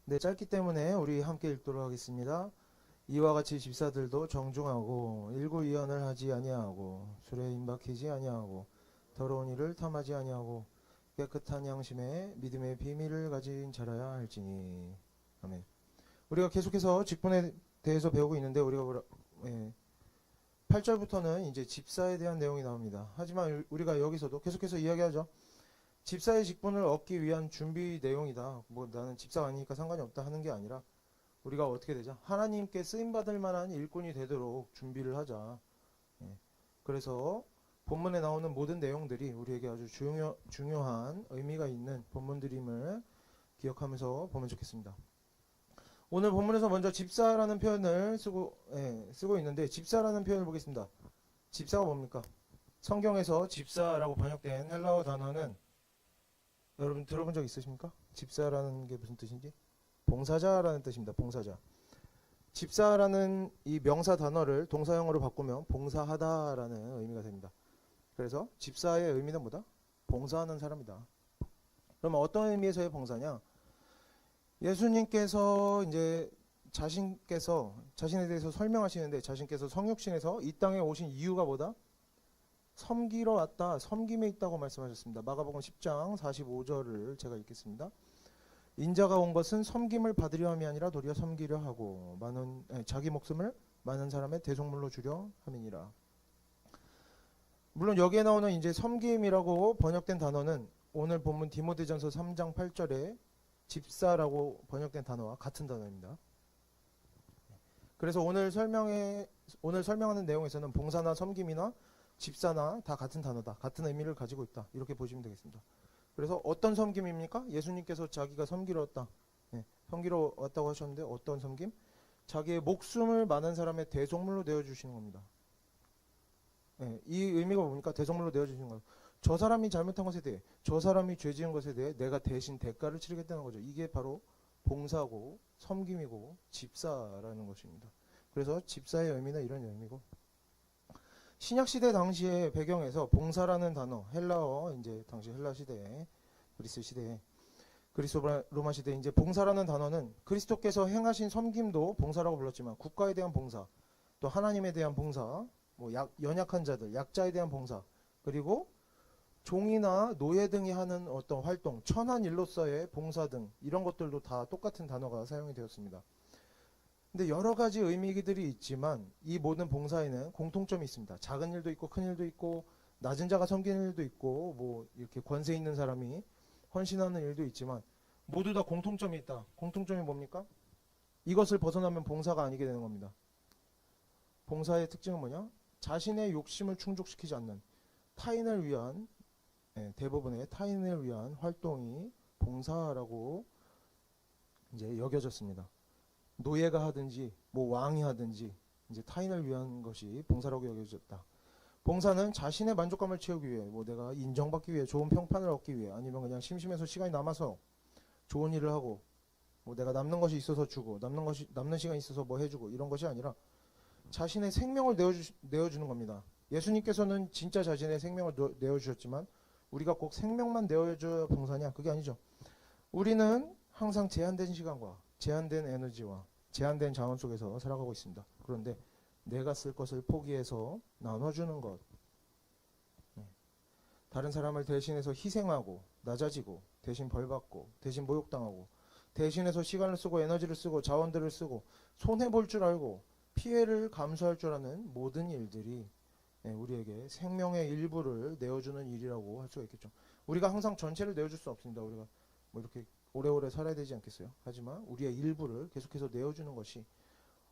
네, 짧기 때문에 우리 함께 읽도록 하겠습니다. 이와 같이 집사들도 정중하고 일구이연을 하지 아니하고 술에 임박히지 아니하고 더러운 일을 탐하지 아니하고 깨끗한 양심에 믿음의 비밀을 가진 자라야 할지니. 아멘. 우리가 계속해서 직분에 대해서 배우고 있는데 우리가 8절부터는 이제 집사에 대한 내용이 나옵니다. 하지만 우리가 여기서도 계속해서 이야기하죠. 집사의 직분을 얻기 위한 준비 내용이다. 뭐 나는 집사가 아니니까 상관이 없다 하는 게 아니라 우리가 어떻게 되자? 하나님께 쓰임받을 만한 일꾼이 되도록 준비를 하자. 그래서 본문에 나오는 모든 내용들이 우리에게 아주 중요한 의미가 있는 본문들임을 기억하면서 보면 좋겠습니다. 오늘 본문에서 먼저 집사라는 표현을 쓰고 있는데, 집사라는 표현을 보겠습니다. 집사가 뭡니까? 성경에서 집사라고 번역된 헬라어 단어는 여러분 들어본 적 있으십니까? 집사라는 게 무슨 뜻인지? 봉사자라는 뜻입니다. 봉사자. 집사라는 이 명사 단어를 동사형으로 바꾸면 봉사하다라는 의미가 됩니다. 그래서 집사의 의미는 뭐다? 봉사하는 사람이다. 그러면 어떤 의미에서의 봉사냐? 예수님께서 이제 자신에 대해서 설명하시는데, 자신께서 성육신에서 이 땅에 오신 이유가 뭐다? 섬기러 왔다. 섬김에 있다고 말씀하셨습니다. 마가복음 10장 45절을 제가 읽겠습니다. 인자가 온 것은 섬김을 받으려 함이 아니라 도리어 섬기려 하고 자기 목숨을 많은 사람의 대속물로 주려 함이니라. 물론 여기에 나오는 이제 섬김이라고 번역된 단어는 오늘 본문 디모데전서 3장 8절에 집사라고 번역된 단어와 같은 단어입니다. 그래서 오늘 설명하는 내용에서는 봉사나 섬김이나 집사나 다 같은 단어다. 같은 의미를 가지고 있다. 이렇게 보시면 되겠습니다. 그래서 어떤 섬김입니까? 예수님께서 자기가 섬기러 왔다. 섬기러 왔다고 하셨는데 어떤 섬김? 자기의 목숨을 많은 사람의 대속물로 내어주시는 겁니다. 이 의미가 뭡니까? 대속물로 내어주시는 거예요. 저 사람이 잘못한 것에 대해, 저 사람이 죄 지은 것에 대해 내가 대신 대가를 치르겠다는 거죠. 이게 바로 봉사고 섬김이고 집사라는 것입니다. 그래서 집사의 의미는 이런 의미고, 신약시대 당시의 배경에서 봉사라는 단어, 헬라어, 이제 당시 헬라 시대에, 그리스 시대에, 그리스 로마 시대에 이제 봉사라는 단어는 그리스도께서 행하신 섬김도 봉사라고 불렀지만 국가에 대한 봉사, 또 하나님에 대한 봉사, 뭐 연약한 자들, 약자에 대한 봉사, 그리고 종이나 노예 등이 하는 어떤 활동, 천한 일로서의 봉사 등 이런 것들도 다 똑같은 단어가 사용이 되었습니다. 근데 여러 가지 의미들이 있지만 이 모든 봉사에는 공통점이 있습니다. 작은 일도 있고 큰 일도 있고 낮은 자가 섬기는 일도 있고 뭐 이렇게 권세 있는 사람이 헌신하는 일도 있지만 모두 다 공통점이 있다. 공통점이 뭡니까? 이것을 벗어나면 봉사가 아니게 되는 겁니다. 봉사의 특징은 뭐냐? 자신의 욕심을 충족시키지 않는 타인을 위한 대부분의 타인을 위한 활동이 봉사라고 이제 여겨졌습니다. 노예가 하든지 뭐 왕이 하든지 이제 타인을 위한 것이 봉사라고 여겨졌다. 봉사는 자신의 만족감을 채우기 위해, 뭐 내가 인정받기 위해, 좋은 평판을 얻기 위해, 아니면 그냥 심심해서 시간이 남아서 좋은 일을 하고, 뭐 내가 남는 것이 있어서 주고, 남는 시간이 있어서 뭐 해주고, 이런 것이 아니라 자신의 생명을 내어주는 겁니다. 예수님께서는 진짜 자신의 생명을 내어주셨지만 우리가 꼭 생명만 내어줘야 봉사냐? 그게 아니죠. 우리는 항상 제한된 시간과 제한된 에너지와 제한된 자원 속에서 살아가고 있습니다. 그런데 내가 쓸 것을 포기해서 나눠주는 것, 다른 사람을 대신해서 희생하고 낮아지고 대신 벌받고 대신 모욕당하고 대신해서 시간을 쓰고 에너지를 쓰고 자원들을 쓰고 손해볼 줄 알고 피해를 감수할 줄 아는 모든 일들이 우리에게 생명의 일부를 내어주는 일이라고 할 수가 있겠죠. 우리가 항상 전체를 내어줄 수 없습니다. 우리가 뭐 이렇게 오래오래 살아야 되지 않겠어요? 하지만 우리의 일부를 계속해서 내어주는 것이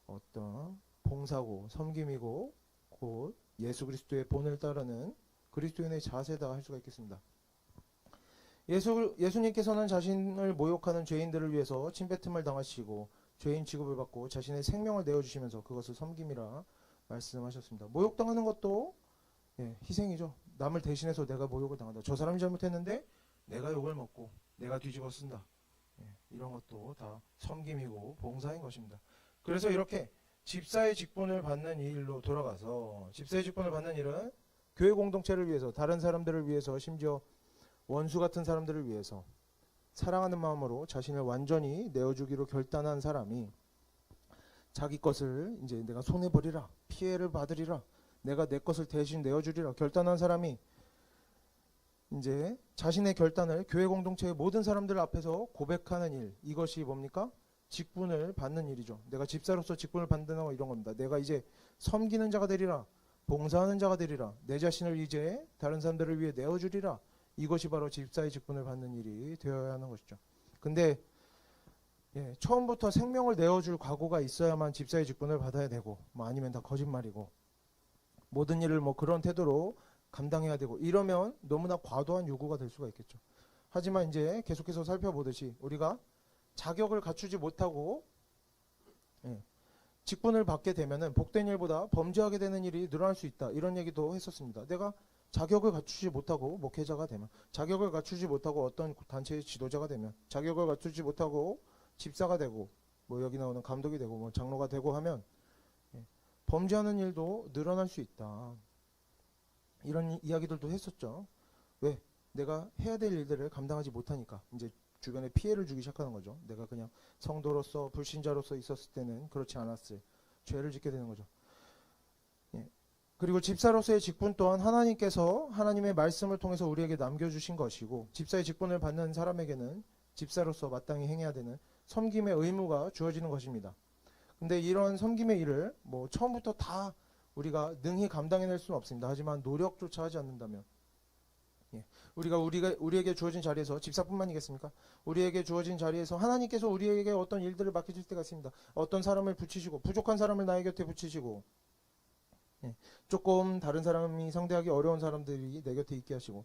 어떤 봉사고 섬김이고 곧 예수 그리스도의 본을 따르는 그리스도인의 자세다 할 수가 있겠습니다. 예수님께서는 자신을 모욕하는 죄인들을 위해서 침뱉음을 당하시고 죄인 취급을 받고 자신의 생명을 내어주시면서 그것을 섬김이라 말씀하셨습니다. 모욕당하는 것도 희생이죠. 남을 대신해서 내가 모욕을 당한다. 저 사람이 잘못했는데 내가 욕을 먹고 내가 뒤집어 쓴다. 이런 것도 다 섬김이고 봉사인 것입니다. 그래서 이렇게 집사의 직분을 받는 이 일로 돌아가서, 집사의 직분을 받는 일은 교회 공동체를 위해서, 다른 사람들을 위해서, 심지어 원수 같은 사람들을 위해서 사랑하는 마음으로 자신을 완전히 내어주기로 결단한 사람이 자기 것을 이제 내가 손해버리라, 피해를 받으리라, 내가 내 것을 대신 내어주리라 결단한 사람이 이제 자신의 결단을 교회 공동체의 모든 사람들 앞에서 고백하는 일, 이것이 뭡니까? 직분을 받는 일이죠. 내가 집사로서 직분을 받는다는 건 이런 겁니다. 내가 이제 섬기는 자가 되리라, 봉사하는 자가 되리라, 내 자신을 이제 다른 사람들을 위해 내어주리라. 이것이 바로 집사의 직분을 받는 일이 되어야 하는 것이죠. 근데 처음부터 생명을 내어줄 각오가 있어야만 집사의 직분을 받아야 되고, 뭐 아니면 다 거짓말이고, 모든 일을 뭐 그런 태도로 감당해야 되고, 이러면 너무나 과도한 요구가 될 수가 있겠죠. 하지만 이제 계속해서 살펴보듯이 우리가 자격을 갖추지 못하고 직분을 받게 되면은 복된 일보다 범죄하게 되는 일이 늘어날 수 있다, 이런 얘기도 했었습니다. 내가 자격을 갖추지 못하고 목회자가 되면, 자격을 갖추지 못하고 어떤 단체의 지도자가 되면, 자격을 갖추지 못하고 집사가 되고, 뭐 여기 나오는 감독이 되고, 뭐 장로가 되고 하면 범죄하는 일도 늘어날 수 있다, 이런 이야기들도 했었죠. 왜? 내가 해야 될 일들을 감당하지 못하니까 이제 주변에 피해를 주기 시작하는 거죠. 내가 그냥 성도로서 불신자로서 있었을 때는 그렇지 않았을 죄를 짓게 되는 거죠. 그리고 집사로서의 직분 또한 하나님께서 하나님의 말씀을 통해서 우리에게 남겨주신 것이고, 집사의 직분을 받는 사람에게는 집사로서 마땅히 행해야 되는 섬김의 의무가 주어지는 것입니다. 근데 이런 섬김의 일을 뭐 처음부터 다 우리가 능히 감당해낼 수는 없습니다. 하지만 노력조차 하지 않는다면, 우리에게 주어진 자리에서, 집사뿐만이겠습니까? 우리에게 주어진 자리에서 하나님께서 우리에게 어떤 일들을 맡기실 때가 있습니다. 어떤 사람을 붙이시고, 부족한 사람을 나의 곁에 붙이시고, 조금 다른 사람이 상대하기 어려운 사람들이 내 곁에 있게 하시고,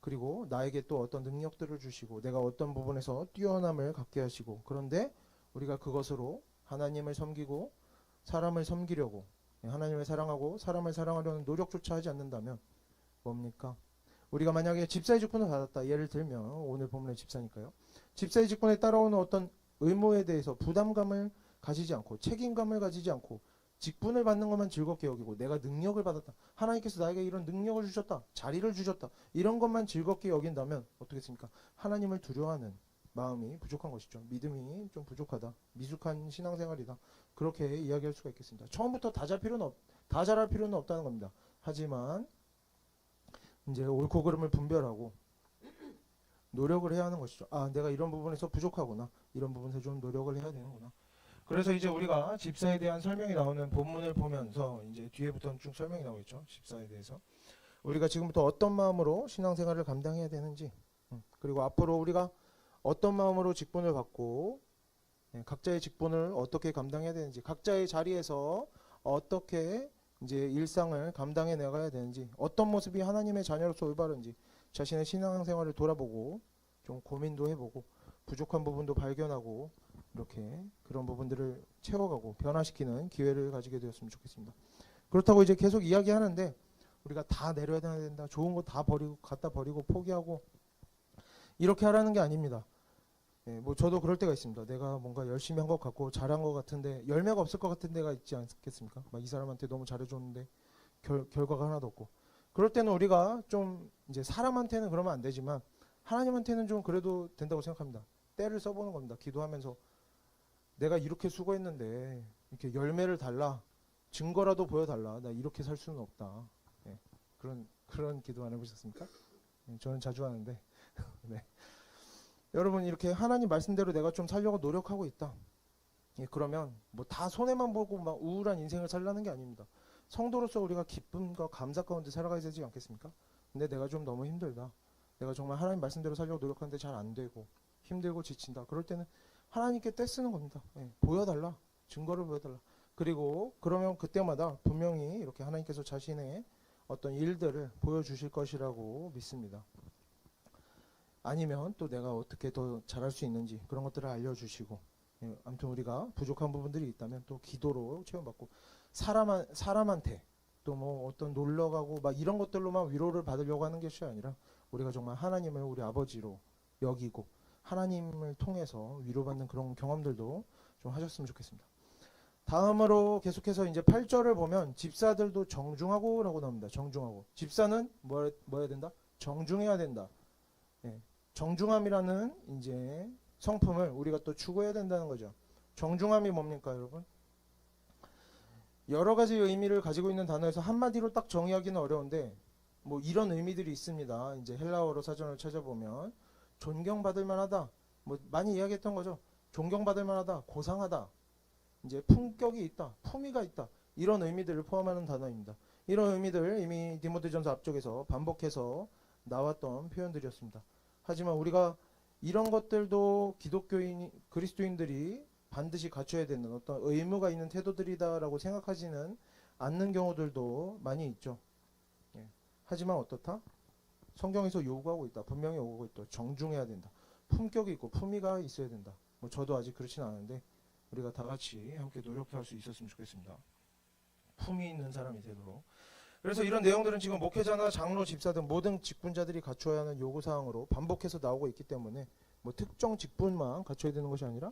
그리고 나에게 또 어떤 능력들을 주시고, 내가 어떤 부분에서 뛰어남을 갖게 하시고, 그런데 우리가 그것으로 하나님을 섬기고 사람을 섬기려고, 하나님을 사랑하고 사람을 사랑하려는 노력조차 하지 않는다면 뭡니까? 우리가 만약에 집사의 직분을 받았다, 예를 들면 오늘 본문의 집사니까요, 집사의 직분에 따라오는 어떤 의무에 대해서 부담감을 가지지 않고, 책임감을 가지지 않고, 직분을 받는 것만 즐겁게 여기고, 내가 능력을 받았다, 하나님께서 나에게 이런 능력을 주셨다, 자리를 주셨다, 이런 것만 즐겁게 여긴다면 어떻겠습니까? 하나님을 두려워하는 마음이 부족한 것이죠. 믿음이 좀 부족하다, 미숙한 신앙생활이다, 그렇게 이야기할 수가 있겠습니다. 처음부터 다 잘할 필요는 없다는 겁니다. 하지만 이제 옳고 그름을 분별하고 노력을 해야 하는 것이죠. 아, 내가 이런 부분에서 부족하구나, 이런 부분에서 좀 노력을 해야 되는구나. 그래서 이제 우리가 집사에 대한 설명이 나오는 본문을 보면서, 이제 뒤에부터는 쭉 설명이 나오겠죠. 집사에 대해서 우리가 지금부터 어떤 마음으로 신앙생활을 감당해야 되는지, 그리고 앞으로 우리가 어떤 마음으로 직분을 받고 각자의 직분을 어떻게 감당해야 되는지, 각자의 자리에서 어떻게 이제 일상을 감당해 나가야 되는지, 어떤 모습이 하나님의 자녀로서 올바른지 자신의 신앙생활을 돌아보고 좀 고민도 해보고 부족한 부분도 발견하고, 이렇게 그런 부분들을 채워가고 변화시키는 기회를 가지게 되었으면 좋겠습니다. 그렇다고 이제 계속 이야기하는데 우리가 다 내려야 된다, 좋은 거 다 버리고 갖다 버리고 포기하고 이렇게 하라는 게 아닙니다. 뭐 저도 그럴 때가 있습니다. 내가 뭔가 열심히 한 것 같고 잘한 것 같은데 열매가 없을 것 같은 데가 있지 않겠습니까? 막 이 사람한테 너무 잘해줬는데 결과가 하나도 없고. 그럴 때는 우리가 좀 이제 사람한테는 그러면 안 되지만 하나님한테는 좀 그래도 된다고 생각합니다. 때를 써보는 겁니다. 기도하면서 내가 이렇게 수고했는데 이렇게 열매를 달라, 증거라도 보여달라, 나 이렇게 살 수는 없다. 그런 기도 안 해보셨습니까? 저는 자주 하는데 네. 여러분, 이렇게 하나님 말씀대로 내가 좀 살려고 노력하고 있다. 그러면 뭐 다 손해만 보고 막 우울한 인생을 살라는 게 아닙니다. 성도로서 우리가 기쁨과 감사 가운데 살아가야 되지 않겠습니까? 근데 내가 좀 너무 힘들다, 내가 정말 하나님 말씀대로 살려고 노력하는데 잘 안 되고 힘들고 지친다, 그럴 때는 하나님께 떼쓰는 겁니다. 보여달라, 증거를 보여달라. 그리고 그러면 그때마다 분명히 이렇게 하나님께서 자신의 어떤 일들을 보여주실 것이라고 믿습니다. 아니면 또 내가 어떻게 더 잘할 수 있는지 그런 것들을 알려주시고, 아무튼 우리가 부족한 부분들이 있다면 또 기도로 체험받고, 사람한테 또 뭐 어떤 놀러 가고 막 이런 것들로만 위로를 받으려고 하는 것이 아니라 우리가 정말 하나님을 우리 아버지로 여기고 하나님을 통해서 위로받는 그런 경험들도 좀 하셨으면 좋겠습니다. 다음으로 계속해서 이제 8절을 보면 집사들도 정중하고 라고 나옵니다. 정중하고. 집사는 뭐 해야 된다? 정중해야 된다. 정중함이라는 이제 성품을 우리가 또 추구해야 된다는 거죠. 정중함이 뭡니까, 여러분? 여러 가지 의미를 가지고 있는 단어에서 한마디로 딱 정의하기는 어려운데 뭐 이런 의미들이 있습니다. 이제 헬라어로 사전을 찾아보면 존경받을 만하다. 뭐 많이 이야기했던 거죠. 존경받을 만하다, 고상하다. 이제 품격이 있다, 품위가 있다. 이런 의미들을 포함하는 단어입니다. 이런 의미들 이미 디모데전서 앞쪽에서 반복해서 나왔던 표현들이었습니다. 하지만 우리가 이런 것들도 기독교인, 그리스도인들이 반드시 갖춰야 되는 어떤 의무가 있는 태도들이다라고 생각하지는 않는 경우들도 많이 있죠. 예. 하지만 어떻다? 성경에서 요구하고 있다. 분명히 요구하고 있다. 정중해야 된다. 품격이 있고 품위가 있어야 된다. 뭐 저도 아직 그렇진 않은데 우리가 다 같이 함께 노력할 수 있었으면 좋겠습니다. 품위 있는 사람이 되도록. 그래서 이런 내용들은 지금 목회자나 장로, 집사 등 모든 직분자들이 갖춰야 하는 요구사항으로 반복해서 나오고 있기 때문에 뭐 특정 직분만 갖춰야 되는 것이 아니라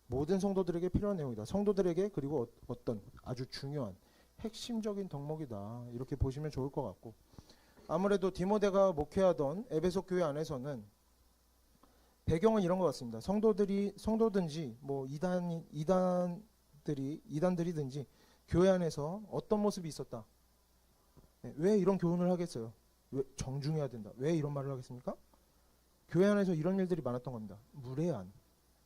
모든 성도들에게 필요한 내용이다. 성도들에게 그리고 어떤 아주 중요한 핵심적인 덕목이다. 이렇게 보시면 좋을 것 같고, 아무래도 디모데가 목회하던 에베소 교회 안에서는 배경은 이런 것 같습니다. 성도든지 뭐 이단들이든지 교회 안에서 어떤 모습이 있었다. 왜 이런 교훈을 하겠어요? 왜 정중해야 된다. 왜 이런 말을 하겠습니까? 교회 안에서 이런 일들이 많았던 겁니다.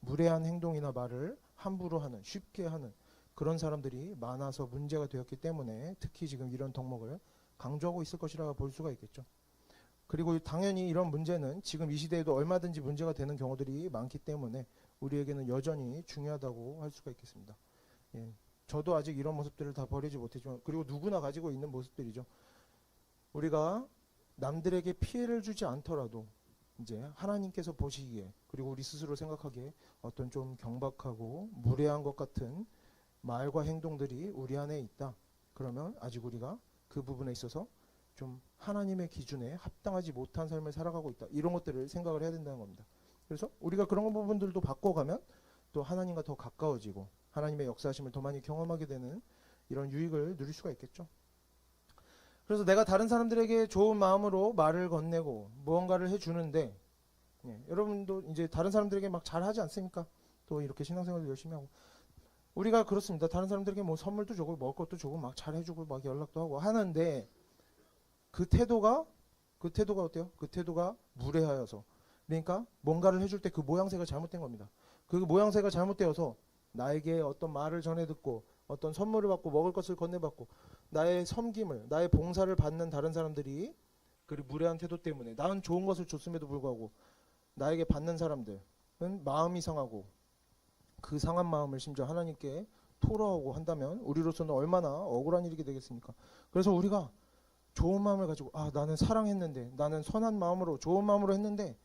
무례한 행동이나 말을 함부로 하는, 쉽게 하는 그런 사람들이 많아서 문제가 되었기 때문에 특히 지금 이런 덕목을 강조하고 있을 것이라 볼 수가 있겠죠. 그리고 당연히 이런 문제는 지금 이 시대에도 얼마든지 문제가 되는 경우들이 많기 때문에 우리에게는 여전히 중요하다고 할 수가 있겠습니다. 예, 저도 아직 이런 모습들을 다 버리지 못했지만, 그리고 누구나 가지고 있는 모습들이죠. 우리가 남들에게 피해를 주지 않더라도 이제 하나님께서 보시기에, 그리고 우리 스스로 생각하기에 어떤 좀 경박하고 무례한 것 같은 말과 행동들이 우리 안에 있다. 그러면 아직 우리가 그 부분에 있어서 좀 하나님의 기준에 합당하지 못한 삶을 살아가고 있다. 이런 것들을 생각을 해야 된다는 겁니다. 그래서 우리가 그런 부분들도 바꿔가면 또 하나님과 더 가까워지고 하나님의 역사하심을 더 많이 경험하게 되는 이런 유익을 누릴 수가 있겠죠. 그래서 내가 다른 사람들에게 좋은 마음으로 말을 건네고 무언가를 해주는데, 여러분도 이제 다른 사람들에게 막 잘하지 않습니까? 또 이렇게 신앙생활도 열심히 하고 우리가 그렇습니다. 다른 사람들에게 뭐 선물도 주고 먹을 것도 주고 막 잘해주고 막 연락도 하고 하는데 그 태도가 어때요? 그 태도가 무례하여서, 그러니까 뭔가를 해줄 때 그 모양새가 잘못된 겁니다. 그 모양새가 잘못되어서 나에게 어떤 말을 전해 듣고 어떤 선물을 받고 먹을 것을 건네받고 나의 섬김을, 나의 봉사를 받는 다른 사람들이 그 무례한 태도 때문에 나는 좋은 것을 줬음에도 불구하고 나에게 받는 사람들은 마음이 상하고 그 상한 마음을 심지어 하나님께 토로하고 한다면 우리로서는 얼마나 억울한 일이 되겠습니까? 그래서 우리가 좋은 마음을 가지고 나는 사랑했는데, 나는 선한 마음으로 좋은 마음으로 했는데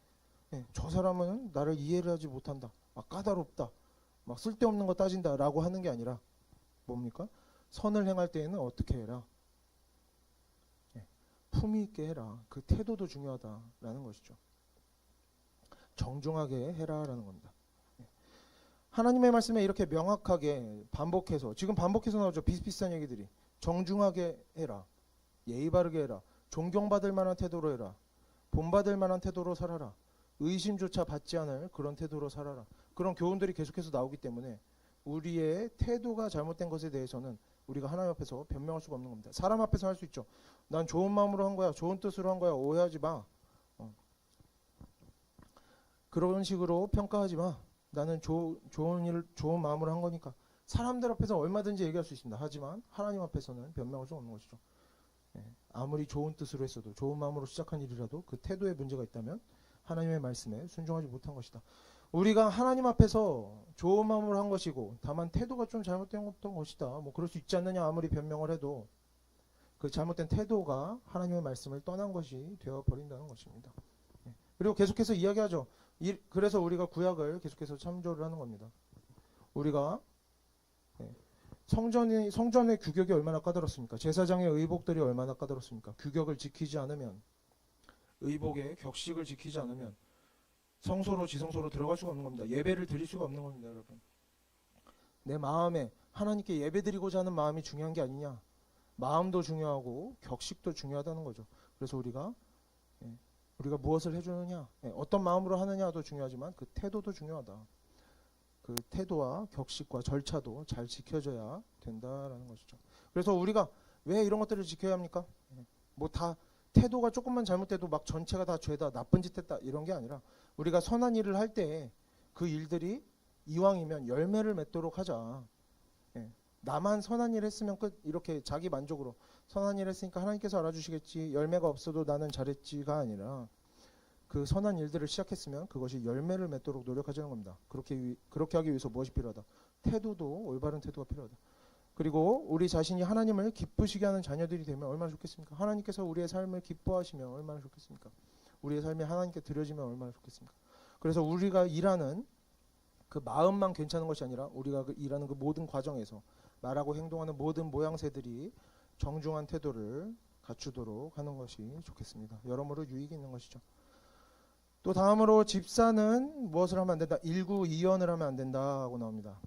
저 사람은 나를 이해를 하지 못한다, 막 까다롭다, 막 쓸데없는 거 따진다 라고 하는 게 아니라 뭡니까? 선을 행할 때에는 어떻게 해라? 품위 있게 해라. 그 태도도 중요하다라는 것이죠. 정중하게 해라라는 겁니다. 하나님의 말씀에 이렇게 명확하게 반복해서, 지금 반복해서 나오죠. 비슷비슷한 얘기들이. 정중하게 해라. 예의 바르게 해라. 존경받을 만한 태도로 해라. 본받을 만한 태도로 살아라. 의심조차 받지 않을 그런 태도로 살아라. 그런 교훈들이 계속해서 나오기 때문에 우리의 태도가 잘못된 것에 대해서는 우리가 하나님 앞에서 변명할 수가 없는 겁니다. 사람 앞에서 할 수 있죠. 난 좋은 마음으로 한 거야, 좋은 뜻으로 한 거야, 오해하지 마. 그런 식으로 평가하지 마. 나는 좋은 마음으로 한 거니까. 사람들 앞에서 얼마든지 얘기할 수 있습니다. 하지만 하나님 앞에서는 변명할 수 없는 것이죠. 아무리 좋은 뜻으로 했어도, 좋은 마음으로 시작한 일이라도 그 태도에 문제가 있다면 하나님의 말씀에 순종하지 못한 것이다. 우리가 하나님 앞에서 좋은 마음으로 한 것이고 다만 태도가 좀 잘못된 것이다, 뭐 그럴 수 있지 않느냐 아무리 변명을 해도 그 잘못된 태도가 하나님의 말씀을 떠난 것이 되어버린다는 것입니다. 그리고 계속해서 이야기하죠. 그래서 우리가 구약을 계속해서 참조를 하는 겁니다. 우리가 성전의 규격이 얼마나 까다롭습니까? 제사장의 의복들이 얼마나 까다롭습니까? 규격을 지키지 않으면, 의복의 격식을 지키지 않으면 성소로 지성소로 들어갈 수가 없는 겁니다. 예배를 드릴 수가 없는 겁니다, 여러분. 내 마음에 하나님께 예배 드리고자 하는 마음이 중요한 게 아니냐. 마음도 중요하고 격식도 중요하다는 거죠. 그래서 우리가 우리가 무엇을 해주느냐, 어떤 마음으로 하느냐도 중요하지만 그 태도도 중요하다. 그 태도와 격식과 절차도 잘 지켜져야 된다라는 것이죠. 그래서 우리가 왜 이런 것들을 지켜야 합니까? 뭐 다 태도가 조금만 잘못돼도 막 전체가 다 죄다, 나쁜 짓 했다 이런 게 아니라 우리가 선한 일을 할 때 그 일들이 이왕이면 열매를 맺도록 하자. 나만 선한 일 했으면 끝, 이렇게 자기 만족으로 선한 일 했으니까 하나님께서 알아주시겠지, 열매가 없어도 나는 잘했지가 아니라 그 선한 일들을 시작했으면 그것이 열매를 맺도록 노력하자는 겁니다. 그렇게 하기 위해서 무엇이 필요하다? 태도도, 올바른 태도가 필요하다. 그리고 우리 자신이 하나님을 기쁘시게 하는 자녀들이 되면 얼마나 좋겠습니까? 하나님께서 우리의 삶을 기뻐하시면 얼마나 좋겠습니까? 우리의 삶이 하나님께 드려지면 얼마나 좋겠습니까? 그래서 우리가 일하는 그 마음만 괜찮은 것이 아니라 우리가 일하는 그 모든 과정에서 말하고 행동하는 모든 모양새들이 정중한 태도를 갖추도록 하는 것이 좋겠습니다. 여러모로 유익이 있는 것이죠. 또 다음으로 집사는 무엇을 하면 안 된다? 일구이연을 하면 안 된다고 나옵니다.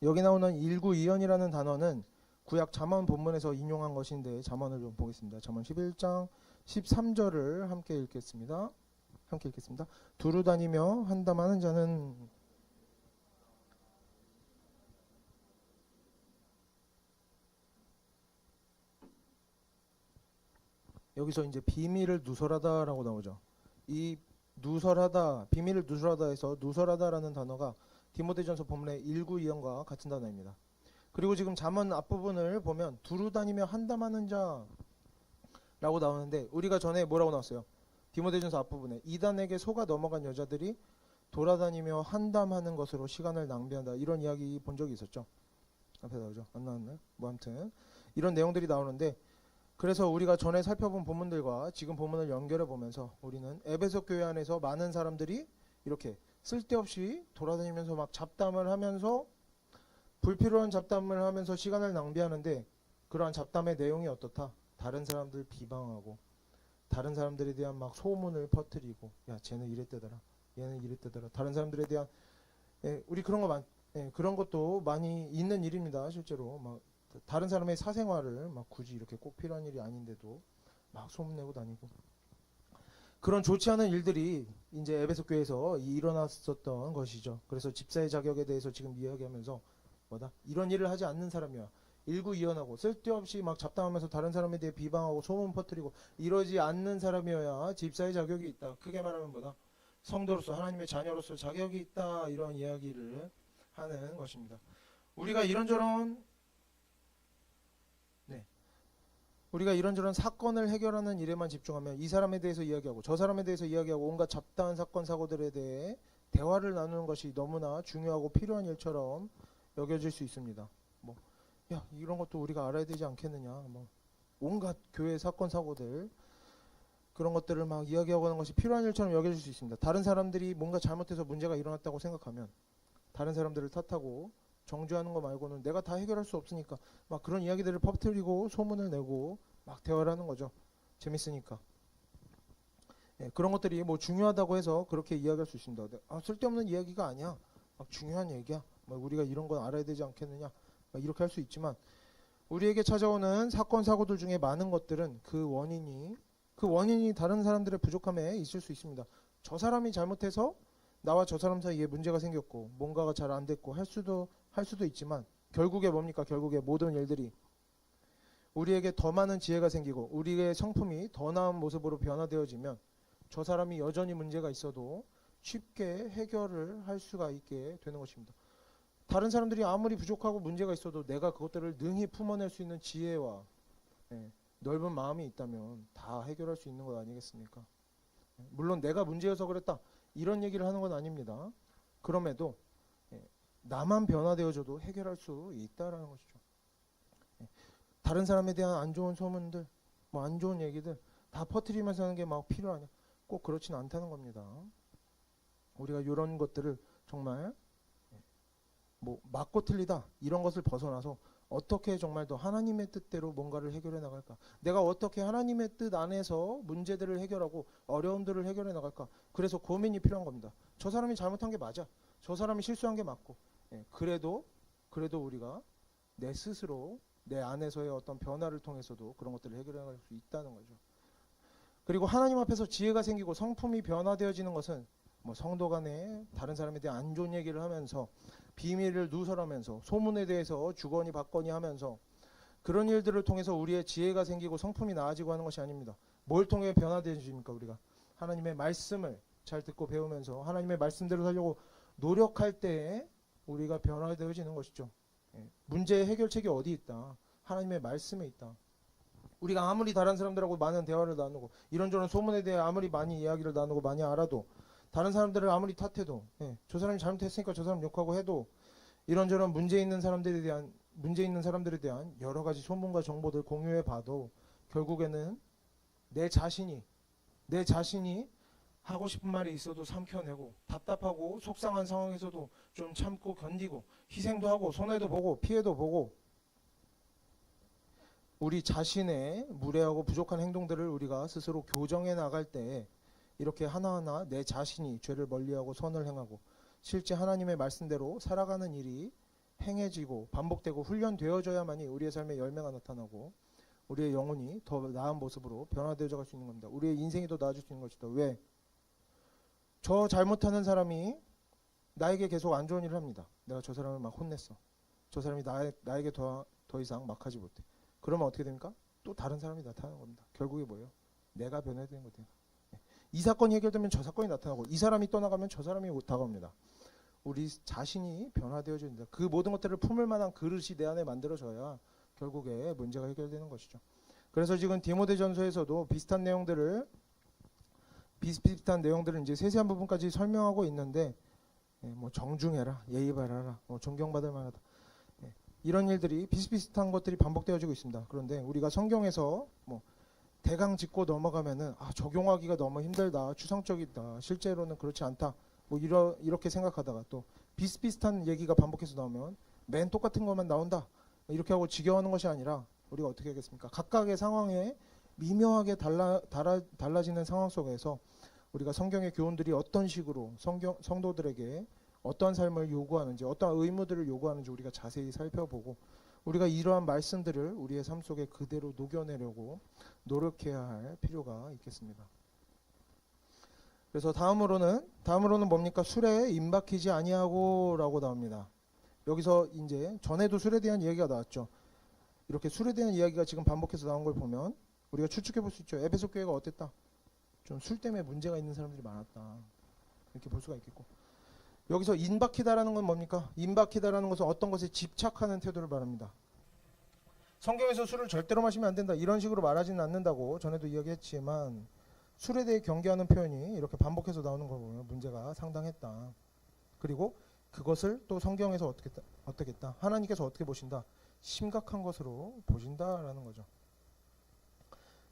여기 나오는 일구이연이라는 단어는 구약 잠언 본문에서 인용한 것인데 잠언을 좀 보겠습니다. 잠언 11장 13절을 함께 읽겠습니다. 두루 다니며 한담하는 자는 여기서 이제 비밀을 누설하다라고 나오죠. 이 누설하다, 비밀을 누설하다 해서 누설하다라는 단어가 디모데전서 본문의 일구이연과 같은 단어입니다. 그리고 지금 잠언 앞부분을 보면 두루 다니며 한담하는 자라고 나오는데 우리가 전에 뭐라고 나왔어요? 디모데전서 앞부분에 이단에게 속아 넘어간 여자들이 돌아다니며 한담하는 것으로 시간을 낭비한다, 이런 이야기 본 적이 있었죠. 앞에 나오죠? 안 나왔나요? 뭐 아무튼 이런 내용들이 나오는데, 그래서 우리가 전에 살펴본 본문들과 지금 본문을 연결해 보면서 우리는 에베소 교회 안에서 많은 사람들이 이렇게 쓸데없이 돌아다니면서 막 잡담을 하면서, 불필요한 잡담을 하면서 시간을 낭비하는데, 그러한 잡담의 내용이 어떻다? 다른 사람들 비방하고 다른 사람들에 대한 막 소문을 퍼뜨리고, 야 쟤는 이랬대더라, 얘는 이랬대더라, 다른 사람들에 대한, 우리 그런 것도 많이 있는 일입니다. 실제로 막 다른 사람의 사생활을 막 굳이 이렇게 꼭 필요한 일이 아닌데도 막 소문내고 다니고, 그런 좋지 않은 일들이 이제 에베소 교회에서 일어났었던 것이죠. 그래서 집사의 자격에 대해서 지금 이야기하면서 뭐다? 이런 일을 하지 않는 사람이야, 일구이연하고 쓸데없이 막 잡담하면서 다른 사람에 대해 비방하고 소문 퍼뜨리고 이러지 않는 사람이어야 집사의 자격이 있다. 크게 말하면 뭐다? 성도로서, 하나님의 자녀로서 자격이 있다, 이런 이야기를 하는 것입니다. 우리가 이런저런 사건을 해결하는 일에만 집중하면 이 사람에 대해서 이야기하고 저 사람에 대해서 이야기하고 온갖 잡다한 사건 사고들에 대해 대화를 나누는 것이 너무나 중요하고 필요한 일처럼 여겨질 수 있습니다. 뭐, 야 이런 것도 우리가 알아야 되지 않겠느냐, 뭐 온갖 교회 사건 사고들, 그런 것들을 막 이야기하고 하는 것이 필요한 일처럼 여겨질 수 있습니다. 다른 사람들이 뭔가 잘못해서 문제가 일어났다고 생각하면 다른 사람들을 탓하고 정죄하는 거 말고는 내가 다 해결할 수 없으니까 막 그런 이야기들을 퍼뜨리고 소문을 내고 막 대화를 하는 거죠. 재밌으니까. 그런 것들이 뭐 중요하다고 해서 그렇게 이야기할 수 있습니다. 쓸데없는 이야기가 아니야, 막 중요한 얘기야, 막 우리가 이런 건 알아야 되지 않겠느냐, 막 이렇게 할 수 있지만, 우리에게 찾아오는 사건 사고들 중에 많은 것들은 그 원인이 다른 사람들의 부족함에 있을 수 있습니다. 저 사람이 잘못해서 나와 저 사람 사이에 문제가 생겼고 뭔가가 잘 안 됐고 할 수도 있지만, 결국에 뭡니까? 결국에 모든 일들이 우리에게 더 많은 지혜가 생기고 우리의 성품이 더 나은 모습으로 변화되어지면 저 사람이 여전히 문제가 있어도 쉽게 해결을 할 수가 있게 되는 것입니다. 다른 사람들이 아무리 부족하고 문제가 있어도 내가 그것들을 능히 품어낼 수 있는 지혜와 넓은 마음이 있다면 다 해결할 수 있는 것 아니겠습니까? 물론 내가 문제여서 그랬다, 이런 얘기를 하는 건 아닙니다. 그럼에도 나만 변화되어져도 해결할 수 있다라는 것이죠. 다른 사람에 대한 안 좋은 소문들, 뭐 안 좋은 얘기들 다 퍼뜨리면서 하는 게 막 필요하냐? 꼭 그렇진 않다는 겁니다. 우리가 이런 것들을 정말 뭐 맞고 틀리다 이런 것을 벗어나서 어떻게 정말 더 하나님의 뜻대로 뭔가를 해결해 나갈까? 내가 어떻게 하나님의 뜻 안에서 문제들을 해결하고 어려움들을 해결해 나갈까? 그래서 고민이 필요한 겁니다. 저 사람이 잘못한 게 맞아, 저 사람이 실수한 게 맞고, 그래도 우리가 내 스스로 내 안에서의 어떤 변화를 통해서도 그런 것들을 해결해 나갈 수 있다는 거죠. 그리고 하나님 앞에서 지혜가 생기고 성품이 변화되어지는 것은 뭐 성도 간에 다른 사람에 대한 안 좋은 얘기를 하면서 비밀을 누설하면서 소문에 대해서 주거니 받거니 하면서 그런 일들을 통해서 우리의 지혜가 생기고 성품이 나아지고 하는 것이 아닙니다. 뭘 통해 변화되어집니까? 우리가 하나님의 말씀을 잘 듣고 배우면서 하나님의 말씀대로 살려고 노력할 때에 우리가 변화되어지는 것이죠. 문제의 해결책이 어디 있다? 하나님의 말씀에 있다. 우리가 아무리 다른 사람들하고 많은 대화를 나누고 이런저런 소문에 대해 아무리 많이 이야기를 나누고 많이 알아도 다른 사람들을 아무리 탓해도 저 사람이 잘못했으니까 저 사람 욕하고 해도 이런저런 문제 있는 사람들에 대한 여러 가지 소문과 정보들 공유해 봐도 결국에는 내 자신이 하고 싶은 말이 있어도 삼켜내고 답답하고 속상한 상황에서도 좀 참고 견디고 희생도 하고 손해도 보고 피해도 보고 우리 자신의 무례하고 부족한 행동들을 우리가 스스로 교정해 나갈 때 이렇게 하나하나 내 자신이 죄를 멀리하고 선을 행하고 실제 하나님의 말씀대로 살아가는 일이 행해지고 반복되고 훈련되어져야만이 우리의 삶의 열매가 나타나고 우리의 영혼이 더 나은 모습으로 변화되어져 갈 수 있는 겁니다. 우리의 인생이 더 나아질 수 있는 것이다. 왜? 저 잘못하는 사람이 나에게 계속 안 좋은 일을 합니다. 내가 저 사람을 막 혼냈어. 저 사람이 나에게 더 이상 막 하지 못해. 그러면 어떻게 됩니까? 또 다른 사람이 나타나는 겁니다. 결국에 뭐예요? 내가 변해야 되는 거예요. 이 사건이 해결되면 저 사건이 나타나고 이 사람이 떠나가면 저 사람이 다가옵니다. 우리 자신이 변화되어져야 된다. 그 모든 것들을 품을 만한 그릇이 내 안에 만들어져야 결국에 문제가 해결되는 것이죠. 그래서 지금 디모데전서에서도 비슷한 내용들을 이제 세세한 부분까지 설명하고 있는데 뭐 정중해라, 예의 바라라, 뭐 존경받을 만하다. 이런 일들이 비슷비슷한 것들이 반복되어지고 있습니다. 그런데 우리가 성경에서 뭐 대강 짚고 넘어가면은 적용하기가 너무 힘들다, 추상적이다, 실제로는 그렇지 않다, 뭐 이렇게 생각하다가 또 비슷비슷한 얘기가 반복해서 나오면 맨 똑같은 것만 나온다 이렇게 하고 지겨워하는 것이 아니라 우리가 어떻게 하겠습니까? 각각의 상황에 미묘하게 달라지는 상황 속에서 우리가 성경의 교훈들이 어떤 식으로 성도들에게 어떤 삶을 요구하는지 어떤 의무들을 요구하는지 우리가 자세히 살펴보고 우리가 이러한 말씀들을 우리의 삶 속에 그대로 녹여내려고 노력해야 할 필요가 있겠습니다. 그래서 다음으로는 뭡니까? 술에 임박히지 아니하고 라고 나옵니다. 여기서 이제 전에도 술에 대한 이야기가 나왔죠. 이렇게 술에 대한 이야기가 지금 반복해서 나온 걸 보면 우리가 추측해 볼 수 있죠. 에베소 교회가 어땠다? 좀 술 때문에 문제가 있는 사람들이 많았다. 이렇게 볼 수가 있겠고. 여기서 임박히다라는 건 뭡니까? 임박히다라는 것은 어떤 것에 집착하는 태도를 말합니다. 성경에서 술을 절대로 마시면 안 된다. 이런 식으로 말하지는 않는다고 전에도 이야기했지만 술에 대해 경계하는 표현이 이렇게 반복해서 나오는 걸 보면 문제가 상당했다. 그리고 그것을 또 성경에서 어떻게 했다? 하나님께서 어떻게 보신다? 심각한 것으로 보신다라는 거죠.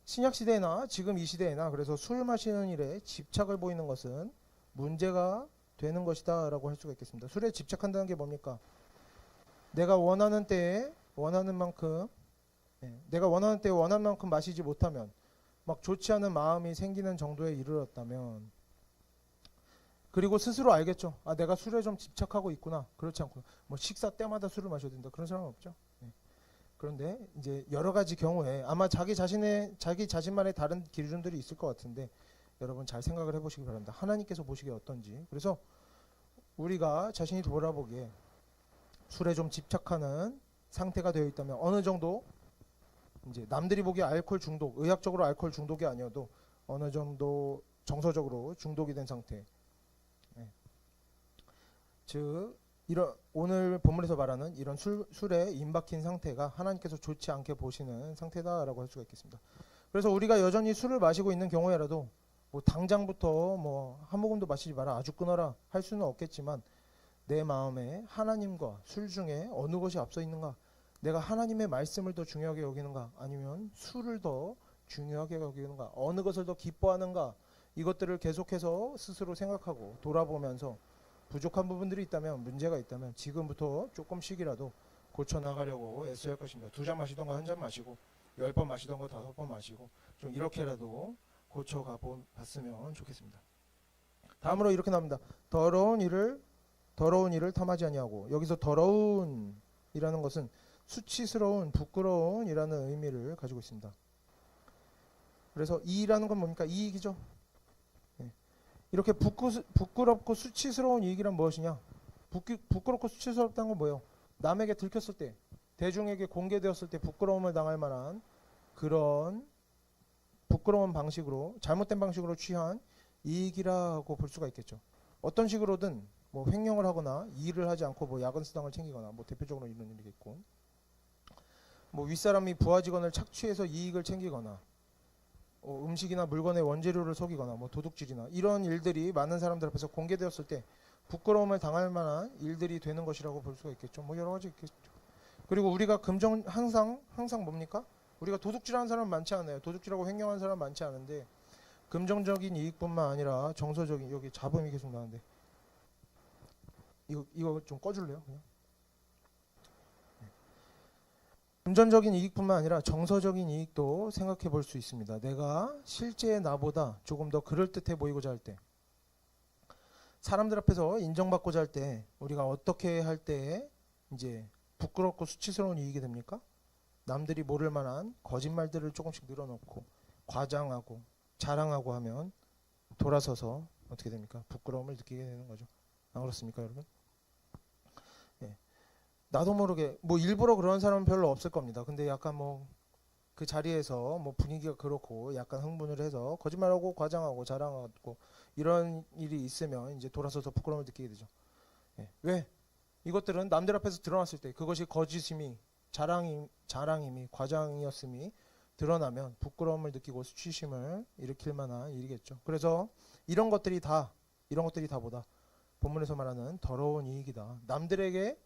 신약 시대나 지금 이 시대에나 그래서 술 마시는 일에 집착을 보이는 것은 문제가 되는 것이다 라고 할 수가 있겠습니다. 술에 집착한다는 게 뭡니까? 내가 원하는 때에 원하는 만큼 마시지 못하면 막 좋지 않은 마음이 생기는 정도에 이르렀다면 그리고 스스로 알겠죠. 내가 술에 좀 집착하고 있구나. 그렇지 않구나. 뭐 식사 때마다 술을 마셔야 된다. 그런 사람은 없죠. 그런데 이제 여러 가지 경우에 아마 자기 자신만의 다른 기준들이 있을 것 같은데 여러분 잘 생각을 해보시기 바랍니다. 하나님께서 보시기에 어떤지. 그래서 우리가 자신이 돌아보기에 술에 좀 집착하는 상태가 되어 있다면 어느 정도 이제 남들이 보기에 알코올 중독, 의학적으로 알코올 중독이 아니어도 어느 정도 정서적으로 중독이 된 상태. 즉 오늘 본문에서 말하는 이런 술에 임박힌 상태가 하나님께서 좋지 않게 보시는 상태다라고 할 수가 있겠습니다. 그래서 우리가 여전히 술을 마시고 있는 경우에라도 뭐 당장부터 뭐 한 모금도 마시지 마라, 아주 끊어라 할 수는 없겠지만 내 마음에 하나님과 술 중에 어느 것이 앞서 있는가? 내가 하나님의 말씀을 더 중요하게 여기는가? 아니면 술을 더 중요하게 여기는가? 어느 것을 더 기뻐하는가? 이것들을 계속해서 스스로 생각하고 돌아보면서 부족한 부분들이 있다면, 문제가 있다면 지금부터 조금씩이라도 고쳐나가려고 애써야 할 것입니다. 2잔 마시던 거 1잔 마시고 10번 마시던 거 5번 마시고 좀 이렇게라도 고쳐가 봤으면 좋겠습니다. 다음으로 이렇게 나옵니다. 더러운 일을 탐하지 아니하고, 여기서 더러운 이라는 것은 수치스러운, 부끄러운 이라는 의미를 가지고 있습니다. 그래서 이익이라는 건 뭡니까? 이익이죠. 예. 이렇게 부끄럽고 수치스러운 이익이란 무엇이냐? 부끄럽고 수치스럽다는 건 뭐예요? 남에게 들켰을 때, 대중에게 공개되었을 때 부끄러움을 당할 만한 그런 부끄러운 방식으로, 잘못된 방식으로 취한 이익이라고 볼 수가 있겠죠. 어떤 식으로든 뭐 횡령을 하거나 일을 하지 않고 뭐 야근 수당을 챙기거나, 뭐 대표적으로 이런 일이겠고, 뭐 윗사람이 부하 직원을 착취해서 이익을 챙기거나, 음식이나 물건의 원재료를 속이거나, 뭐 도둑질이나 이런 일들이 많은 사람들 앞에서 공개되었을 때 부끄러움을 당할 만한 일들이 되는 것이라고 볼 수가 있겠죠. 뭐 여러 가지 있겠죠. 그리고 우리가 항상 뭡니까? 우리가 도둑질하는 사람 많지 않아요. 도둑질하고 횡령하는 사람 많지 않은데, 금전적인 이익뿐만 아니라 정서적인, 여기 잡음이 계속 나는데 이거 좀 꺼줄래요? 그냥. 금전적인 이익뿐만 아니라 정서적인 이익도 생각해 볼 수 있습니다. 내가 실제 나보다 조금 더 그럴듯해 보이고자 할 때, 사람들 앞에서 인정받고자 할 때, 우리가 어떻게 할 때 이제 부끄럽고 수치스러운 이익이 됩니까? 남들이 모를 만한 거짓말들을 조금씩 늘어놓고 과장하고 자랑하고 하면 돌아서서 어떻게 됩니까? 부끄러움을 느끼게 되는 거죠. 안 그렇습니까, 여러분? 예. 나도 모르게 뭐 일부러 그런 사람은 별로 없을 겁니다. 근데 약간 뭐 그 자리에서 뭐 분위기가 그렇고 약간 흥분을 해서 거짓말하고 과장하고 자랑하고 이런 일이 있으면 이제 돌아서서 부끄러움을 느끼게 되죠. 예. 왜? 이것들은 남들 앞에서 드러났을 때 그것이 거짓임이 자랑임이 과장이었음이 드러나면 부끄러움을 느끼고 수치심을 일으킬 만한 일이겠죠. 그래서 이런 것들이 다보다 본문에서 말하는 더러운 이익이다. 남들에게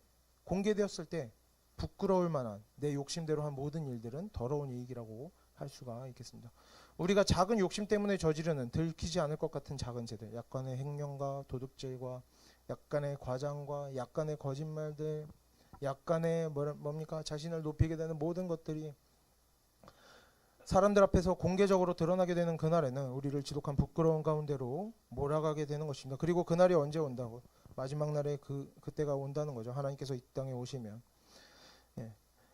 공개되었을 때 부끄러울 만한 내 욕심대로 한 모든 일들은 더러운 이익이라고 할 수가 있겠습니다. 우리가 작은 욕심 때문에 저지르는 들키지 않을 것 같은 작은 죄들, 약간의 횡령과 도둑질과 약간의 과장과 약간의 거짓말들, 약간의 뭡니까? 자신을 높이게 되는 모든 것들이 사람들 앞에서 공개적으로 드러나게 되는 그날에는 우리를 지독한 부끄러운 가운데로 몰아가게 되는 것입니다. 그리고 그날이 언제 온다고? 마지막 날에 그때가 온다는 거죠. 하나님께서 이 땅에 오시면. 예.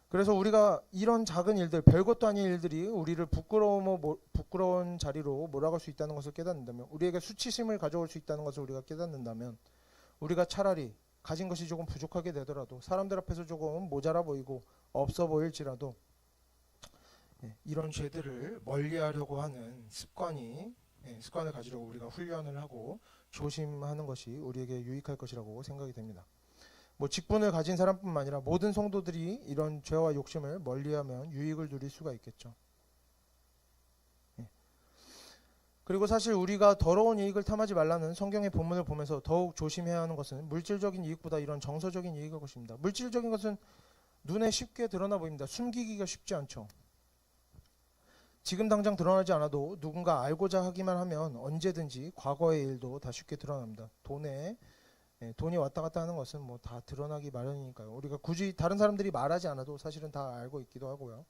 그래서 우리가 이런 작은 일들, 별것도 아닌 일들이 우리를 부끄러운 자리로 몰아갈 수 있다는 것을 깨닫는다면, 우리에게 수치심을 가져올 수 있다는 것을 우리가 깨닫는다면, 우리가 차라리 가진 것이 조금 부족하게 되더라도, 사람들 앞에서 조금 모자라 보이고 없어 보일지라도 이런 죄들을 멀리하려고 하는 습관을 가지려고 우리가 훈련을 하고 조심하는 것이 우리에게 유익할 것이라고 생각이 됩니다. 뭐 직분을 가진 사람뿐만 아니라 모든 성도들이 이런 죄와 욕심을 멀리하면 유익을 누릴 수가 있겠죠. 그리고 사실 우리가 더러운 이익을 탐하지 말라는 성경의 본문을 보면서 더욱 조심해야 하는 것은 물질적인 이익보다 이런 정서적인 이익일 것입니다. 물질적인 것은 눈에 쉽게 드러나 보입니다. 숨기기가 쉽지 않죠. 지금 당장 드러나지 않아도 누군가 알고자 하기만 하면 언제든지 과거의 일도 다 쉽게 드러납니다. 돈이 왔다 갔다 하는 것은 뭐 다 드러나기 마련이니까요. 우리가 굳이 다른 사람들이 말하지 않아도 사실은 다 알고 있기도 하고요.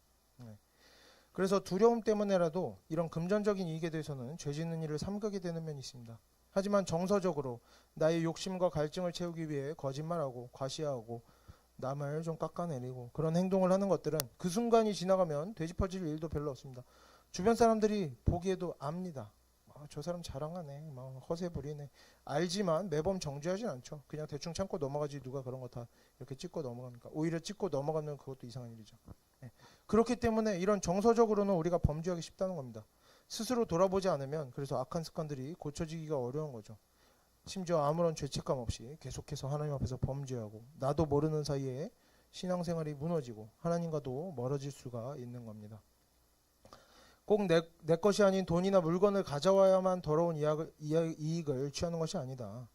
그래서 두려움 때문에라도 이런 금전적인 이익에 대해서는 죄 짓는 일을 삼가게 되는 면이 있습니다. 하지만 정서적으로 나의 욕심과 갈증을 채우기 위해 거짓말하고 과시하고 남을 좀 깎아내리고 그런 행동을 하는 것들은 그 순간이 지나가면 되짚어질 일도 별로 없습니다. 주변 사람들이 보기에도 압니다. 저 사람 자랑하네, 허세 부리네. 알지만 매번 정죄하진 않죠. 그냥 대충 참고 넘어가지 누가 그런 거 다 이렇게 찍고 넘어갑니까? 오히려 찍고 넘어가면 그것도 이상한 일이죠. 그렇기 때문에 이런 정서적으로는 우리가 범죄하기 쉽다는 겁니다. 스스로 돌아보지 않으면 그래서 악한 습관들이 고쳐지기가 어려운 거죠. 심지어 아무런 죄책감 없이 계속해서 하나님 앞에서 범죄하고 나도 모르는 사이에 신앙생활이 무너지고 하나님과도 멀어질 수가 있는 겁니다. 꼭 내 것이 아닌 돈이나 물건을 가져와야만 더러운 이익을 취하는 것이 아니다.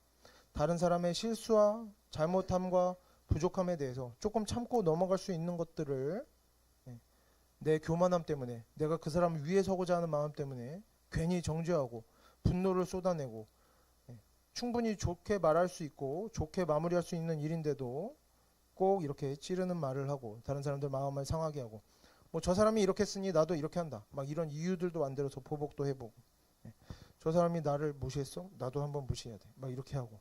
다른 사람의 실수와 잘못함과 부족함에 대해서 조금 참고 넘어갈 수 있는 것들을 내 교만함 때문에, 내가 그 사람 위에 서고자 하는 마음 때문에 괜히 정죄하고 분노를 쏟아내고 충분히 좋게 말할 수 있고 좋게 마무리할 수 있는 일인데도 꼭 이렇게 찌르는 말을 하고 다른 사람들 마음을 상하게 하고 뭐 저 사람이 이렇게 했으니 나도 이렇게 한다. 막 이런 이유들도 만들어서 보복도 해보고 저 사람이 나를 무시했어? 나도 한번 무시해야 돼. 막 이렇게 하고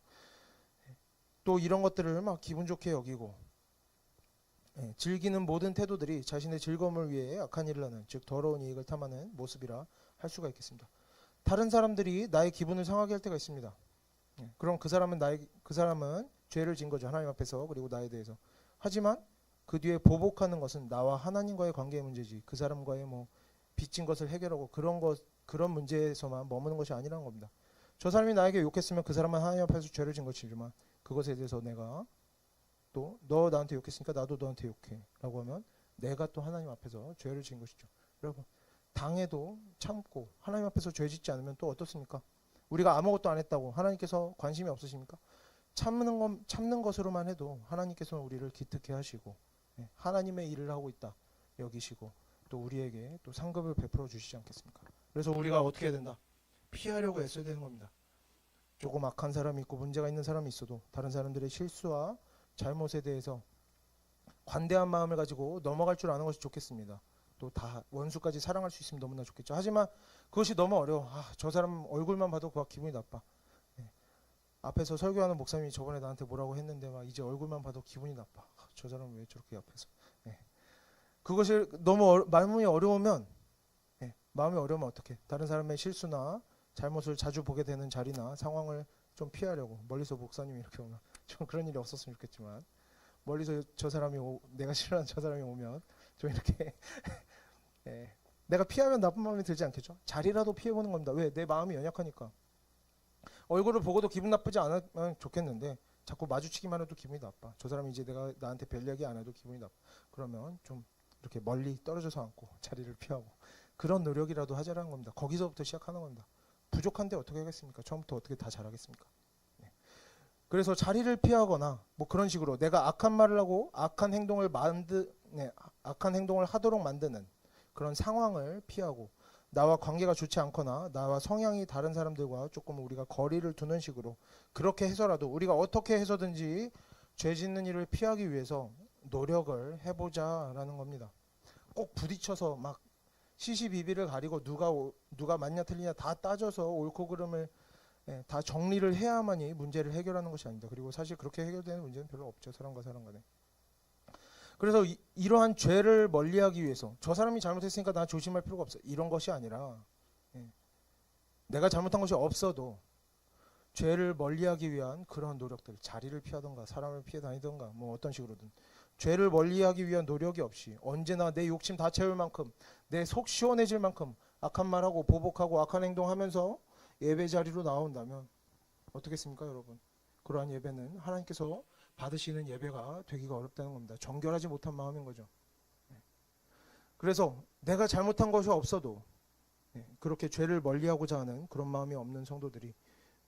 또 이런 것들을 막 기분 좋게 여기고 즐기는 모든 태도들이 자신의 즐거움을 위해 악한 일을 하는 즉 더러운 이익을 탐하는 모습이라 할 수가 있겠습니다. 다른 사람들이 나의 기분을 상하게 할 때가 있습니다. 그럼 그 사람은 죄를 진 거죠. 하나님 앞에서, 그리고 나에 대해서. 하지만 그 뒤에 보복하는 것은 나와 하나님과의 관계의 문제지, 그 사람과의 뭐 빚진 것을 해결하고 그런 문제에서만 머무는 것이 아니라는 겁니다. 저 사람이 나에게 욕했으면 그 사람은 하나님 앞에서 죄를 진 것이지만, 그것에 대해서 내가 또 너 나한테 욕했으니까 나도 너한테 욕해 라고 하면 내가 또 하나님 앞에서 죄를 진 것이죠. 여러분, 당해도 참고 하나님 앞에서 죄 짓지 않으면 또 어떻습니까? 우리가 아무것도 안 했다고 하나님께서 관심이 없으십니까? 참는 것으로만 해도 하나님께서는 우리를 기특해 하시고, 하나님의 일을 하고 있다 여기시고, 또 우리에게 또 상급을 베풀어 주시지 않겠습니까? 그래서 우리가 어떻게 해야 된다? 피하려고 애써야 되는 겁니다. 조금 악한 사람이 있고 문제가 있는 사람이 있어도 다른 사람들의 실수와 잘못에 대해서 관대한 마음을 가지고 넘어갈 줄 아는 것이 좋겠습니다. 또 다 원수까지 사랑할 수 있으면 너무나 좋겠죠. 하지만 그것이 너무 어려워. 저 사람 얼굴만 봐도 막 기분이 나빠. 앞에서 설교하는 목사님이 저번에 나한테 뭐라고 했는데 막 이제 얼굴만 봐도 기분이 나빠. 저 사람 왜 저렇게 앞에서. 그것이 너무 마음이 어려우면 어떻게? 다른 사람의 실수나 잘못을 자주 보게 되는 자리나 상황을 좀 피하려고, 멀리서 목사님이 이렇게 오면 좀 그런 일이 없었으면 좋겠지만, 멀리서 내가 싫어하는 저 사람이 오면 좀 이렇게 내가 피하면 나쁜 마음이 들지 않겠죠? 자리라도 피해보는 겁니다. 왜? 내 마음이 연약하니까. 얼굴을 보고도 기분 나쁘지 않으면 좋겠는데 자꾸 마주치기만 해도 기분이 나빠. 저 사람이 이제 내가 나한테 별 얘기 안 해도 기분이 나빠. 그러면 좀 이렇게 멀리 떨어져서 앉고 자리를 피하고 그런 노력이라도 하자라는 겁니다. 거기서부터 시작하는 겁니다. 부족한데 어떻게 하겠습니까? 처음부터 어떻게 다 잘하겠습니까? 그래서 자리를 피하거나 뭐 그런 식으로 내가 악한 말을 하고 악한 행동을 하도록 만드는 그런 상황을 피하고, 나와 관계가 좋지 않거나 나와 성향이 다른 사람들과 조금 우리가 거리를 두는 식으로, 그렇게 해서라도 우리가 어떻게 해서든지 죄 짓는 일을 피하기 위해서 노력을 해보자라는 겁니다. 꼭 부딪혀서 막 시시비비를 가리고 누가 맞냐 틀리냐 다 따져서 옳고 그름을 다 정리를 해야만이 문제를 해결하는 것이 아닙니다. 그리고 사실 그렇게 해결되는 문제는 별로 없죠. 사람과 사람 간에. 그래서 이러한 죄를 멀리하기 위해서, 저 사람이 잘못했으니까 나 조심할 필요가 없어, 이런 것이 아니라, 내가 잘못한 것이 없어도 죄를 멀리하기 위한 그런 노력들, 자리를 피하던가 사람을 피해 다니던가 뭐 어떤 식으로든 죄를 멀리하기 위한 노력이 없이 언제나 내 욕심 다 채울 만큼, 내 속 시원해질 만큼 악한 말하고 보복하고 악한 행동하면서 예배 자리로 나온다면 어떻겠습니까, 여러분? 그러한 예배는 하나님께서 받으시는 예배가 되기가 어렵다는 겁니다. 정결하지 못한 마음인 거죠. 그래서 내가 잘못한 것이 없어도 그렇게 죄를 멀리하고자 하는 그런 마음이 없는 성도들이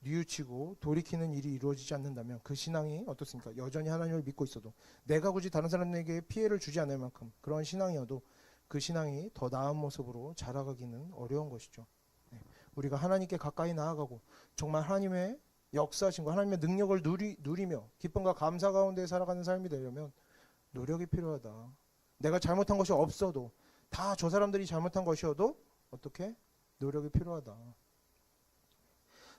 뉘우치고 돌이키는 일이 이루어지지 않는다면 그 신앙이 어떻습니까? 여전히 하나님을 믿고 있어도, 내가 굳이 다른 사람에게 피해를 주지 않을 만큼 그런 신앙이어도 그 신앙이 더 나은 모습으로 자라가기는 어려운 것이죠. 우리가 하나님께 가까이 나아가고 정말 하나님의 역사하신과 하나님의 능력을 누리며 기쁨과 감사 가운데 살아가는 삶이 되려면 노력이 필요하다. 내가 잘못한 것이 없어도, 다 저 사람들이 잘못한 것이어도 어떻게? 노력이 필요하다.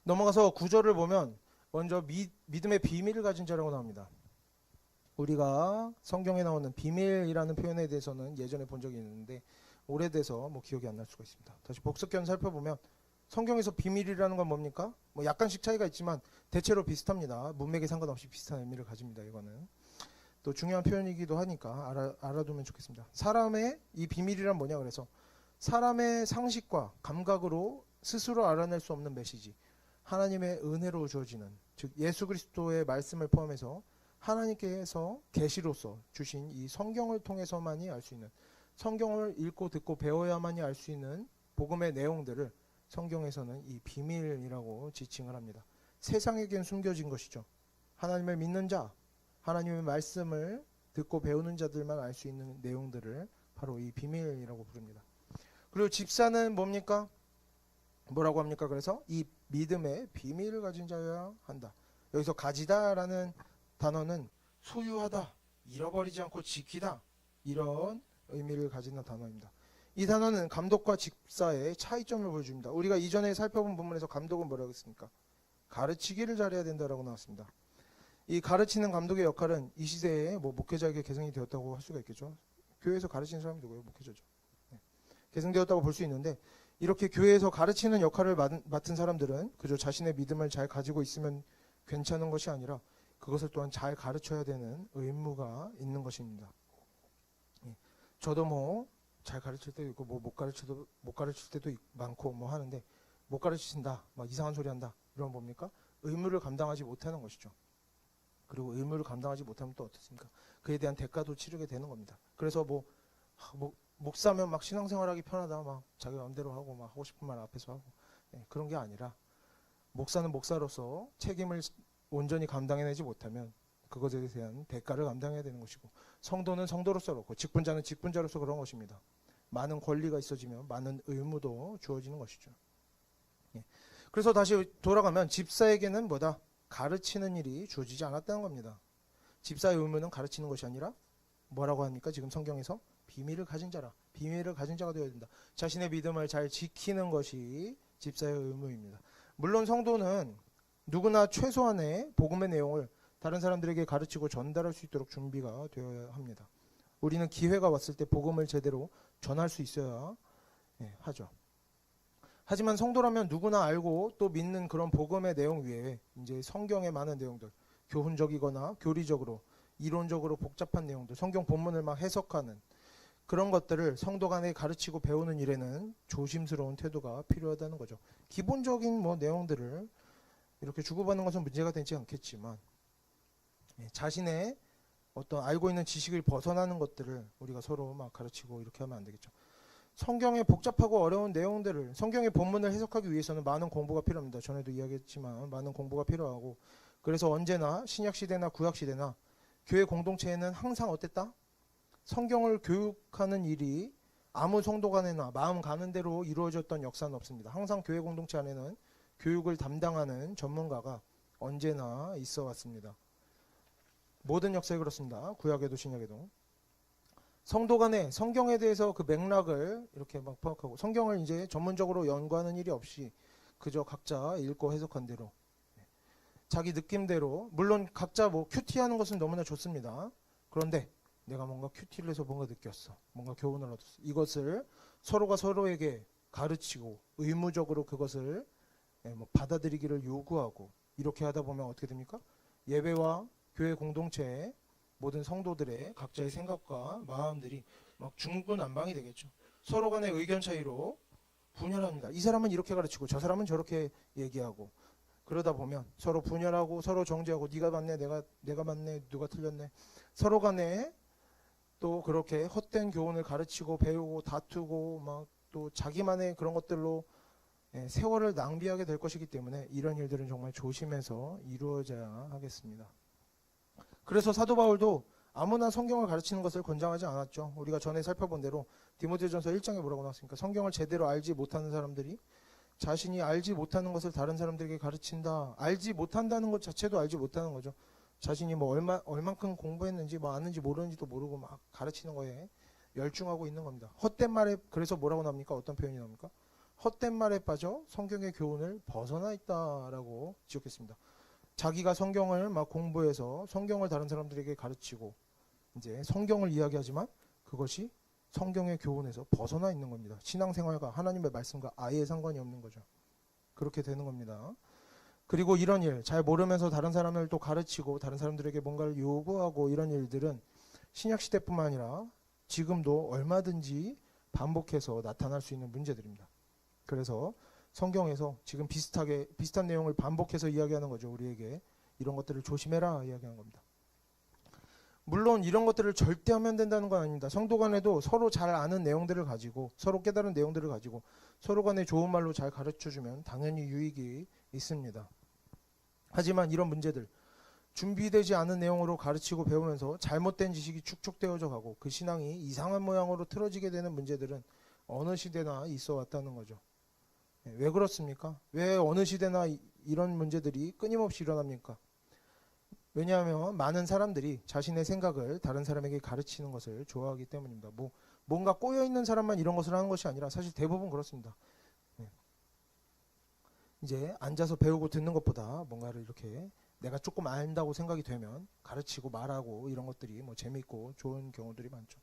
넘어가서 9절을 보면 먼저 믿음의 비밀을 가진 자라고 나옵니다. 우리가 성경에 나오는 비밀이라는 표현에 대해서는 예전에 본 적이 있는데 오래돼서 뭐 기억이 안 날 수가 있습니다. 다시 복습견 살펴보면 성경에서 비밀이라는 건 뭡니까? 뭐 약간씩 차이가 있지만 대체로 비슷합니다. 문맥에 상관없이 비슷한 의미를 가집니다. 이거는 또 중요한 표현이기도 하니까 알아두면 좋겠습니다. 사람의 이 비밀이란 뭐냐, 그래서 사람의 상식과 감각으로 스스로 알아낼 수 없는 메시지, 하나님의 은혜로 주어지는, 즉 예수 그리스도의 말씀을 포함해서 하나님께서 계시로서 주신 이 성경을 통해서만이 알 수 있는, 성경을 읽고 듣고 배워야만이 알 수 있는 복음의 내용들을 성경에서는 이 비밀이라고 지칭을 합니다. 세상에겐 숨겨진 것이죠. 하나님을 믿는 자, 하나님의 말씀을 듣고 배우는 자들만 알 수 있는 내용들을 바로 이 비밀이라고 부릅니다. 그리고 집사는 뭡니까? 뭐라고 합니까? 그래서 이 믿음의 비밀을 가진 자여야 한다. 여기서 가지다라는 단어는 소유하다, 잃어버리지 않고 지키다, 이런 의미를 가지는 단어입니다. 이 단어는 감독과 집사의 차이점을 보여줍니다. 우리가 이전에 살펴본 부분에서 감독은 뭐라고 했습니까? 가르치기를 잘해야 된다라고 나왔습니다. 이 가르치는 감독의 역할은 이 시대에 뭐 목회자에게 계승이 되었다고 할 수가 있겠죠. 교회에서 가르치는 사람이 누구예요? 목회자죠. 계승되었다고 볼 수 있는데, 이렇게 교회에서 가르치는 역할을 맡은 사람들은 그저 자신의 믿음을 잘 가지고 있으면 괜찮은 것이 아니라 그것을 또한 잘 가르쳐야 되는 의무가 있는 것입니다. 예. 저도 뭐 잘 가르칠 때도 있고 뭐 못 가르칠 때도 많고 뭐 하는데 못 가르친다, 막 이상한 소리 한다, 이런 뭡니까? 의무를 감당하지 못하는 것이죠. 그리고 의무를 감당하지 못하면 또 어떻습니까? 그에 대한 대가도 치르게 되는 겁니다. 그래서 목사면 막 신앙생활하기 편하다, 막 자기 마음대로 하고 막 하고 싶은 말 앞에서 하고, 그런 게 아니라 목사는 목사로서 책임을 온전히 감당해내지 못하면 그것에 대한 대가를 감당해야 되는 것이고, 성도는 성도로서 그렇고 직분자는 직분자로서 그런 것입니다. 많은 권리가 있어지면 많은 의무도 주어지는 것이죠. 그래서 다시 돌아가면 집사에게는 뭐다? 가르치는 일이 주어지지 않았다는 겁니다. 집사의 의무는 가르치는 것이 아니라 뭐라고 합니까? 지금 성경에서 비밀을 가진 자라. 비밀을 가진 자가 되어야 된다. 자신의 믿음을 잘 지키는 것이 집사의 의무입니다. 물론 성도는 누구나 최소한의 복음의 내용을 다른 사람들에게 가르치고 전달할 수 있도록 준비가 되어야 합니다. 우리는 기회가 왔을 때 복음을 제대로 전할 수 있어야 하죠. 하지만 성도라면 누구나 알고 또 믿는 그런 복음의 내용 외에 이제 성경의 많은 내용들, 교훈적이거나 교리적으로, 이론적으로 복잡한 내용들, 성경 본문을 막 해석하는 그런 것들을 성도 간에 가르치고 배우는 일에는 조심스러운 태도가 필요하다는 거죠. 기본적인 뭐 내용들을 이렇게 주고받는 것은 문제가 되지 않겠지만 자신의 어떤 알고 있는 지식을 벗어나는 것들을 우리가 서로 막 가르치고 이렇게 하면 안 되겠죠. 성경의 복잡하고 어려운 내용들을, 성경의 본문을 해석하기 위해서는 많은 공부가 필요합니다. 전에도 이야기했지만 많은 공부가 필요하고, 그래서 언제나 신약시대나 구약시대나 교회 공동체에는 항상 어땠다? 성경을 교육하는 일이 아무 성도 간에나 마음 가는 대로 이루어졌던 역사는 없습니다. 항상 교회 공동체 안에는 교육을 담당하는 전문가가 언제나 있어 왔습니다. 모든 역사에 그렇습니다. 구약에도 신약에도. 성도 간에 성경에 대해서 그 맥락을 이렇게 막 파악하고, 성경을 이제 전문적으로 연구하는 일이 없이 그저 각자 읽고 해석한 대로 자기 느낌대로, 물론 각자 뭐 큐티하는 것은 너무나 좋습니다. 그런데 내가 뭔가 큐티를 해서 뭔가 느꼈어, 뭔가 교훈을 얻었어, 이것을 서로가 서로에게 가르치고 의무적으로 그것을 뭐 받아들이기를 요구하고, 이렇게 하다 보면 어떻게 됩니까? 예배와 교회 공동체의 모든 성도들의 각자의 생각과 마음들이 막 중구난방이 되겠죠. 서로 간의 의견 차이로 분열합니다. 이 사람은 이렇게 가르치고 저 사람은 저렇게 얘기하고, 그러다 보면 서로 분열하고 서로 정죄하고, 네가 맞네, 내가 맞네, 누가 틀렸네, 서로 간에 또 그렇게 헛된 교훈을 가르치고 배우고 다투고 막 또 자기만의 그런 것들로 세월을 낭비하게 될 것이기 때문에 이런 일들은 정말 조심해서 이루어져야 하겠습니다. 그래서 사도 바울도 아무나 성경을 가르치는 것을 권장하지 않았죠. 우리가 전에 살펴본 대로 디모데전서 1장에 뭐라고 나왔습니까? 성경을 제대로 알지 못하는 사람들이 자신이 알지 못하는 것을 다른 사람들에게 가르친다. 알지 못한다는 것 자체도 알지 못하는 거죠. 자신이 뭐 얼만큼 공부했는지 뭐 아는지 모르는지도 모르고 막 가르치는 거에 열중하고 있는 겁니다. 헛된 말에, 그래서 뭐라고 나옵니까? 어떤 표현이 나옵니까? 헛된 말에 빠져 성경의 교훈을 벗어나 있다라고 지적했습니다. 자기가 성경을 막 공부해서 성경을 다른 사람들에게 가르치고 이제 성경을 이야기하지만 그것이 성경의 교훈에서 벗어나 있는 겁니다. 신앙생활과 하나님의 말씀과 아예 상관이 없는 거죠. 그렇게 되는 겁니다. 그리고 이런 일, 잘 모르면서 다른 사람을 또 가르치고 다른 사람들에게 뭔가를 요구하고, 이런 일들은 신약시대뿐만 아니라 지금도 얼마든지 반복해서 나타날 수 있는 문제들입니다. 그래서 성경에서 지금 비슷한 내용을 반복해서 이야기하는 거죠. 우리에게 이런 것들을 조심해라 이야기하는 겁니다. 물론 이런 것들을 절대 하면 된다는 건 아닙니다. 성도 간에도 서로 잘 아는 내용들을 가지고, 서로 깨달은 내용들을 가지고 서로 간에 좋은 말로 잘 가르쳐주면 당연히 유익이 있습니다. 하지만 이런 문제들, 준비되지 않은 내용으로 가르치고 배우면서 잘못된 지식이 축적되어져 가고 그 신앙이 이상한 모양으로 틀어지게 되는 문제들은 어느 시대나 있어 왔다는 거죠. 왜 그렇습니까? 왜 어느 시대나 이런 문제들이 끊임없이 일어납니까? 왜냐하면 많은 사람들이 자신의 생각을 다른 사람에게 가르치는 것을 좋아하기 때문입니다. 뭔가 꼬여있는 사람만 이런 것을 하는 것이 아니라 사실 대부분 그렇습니다. 이제 앉아서 배우고 듣는 것보다 뭔가를 이렇게 내가 조금 안다고 생각이 되면 가르치고 말하고, 이런 것들이 뭐 재밌고 좋은 경우들이 많죠.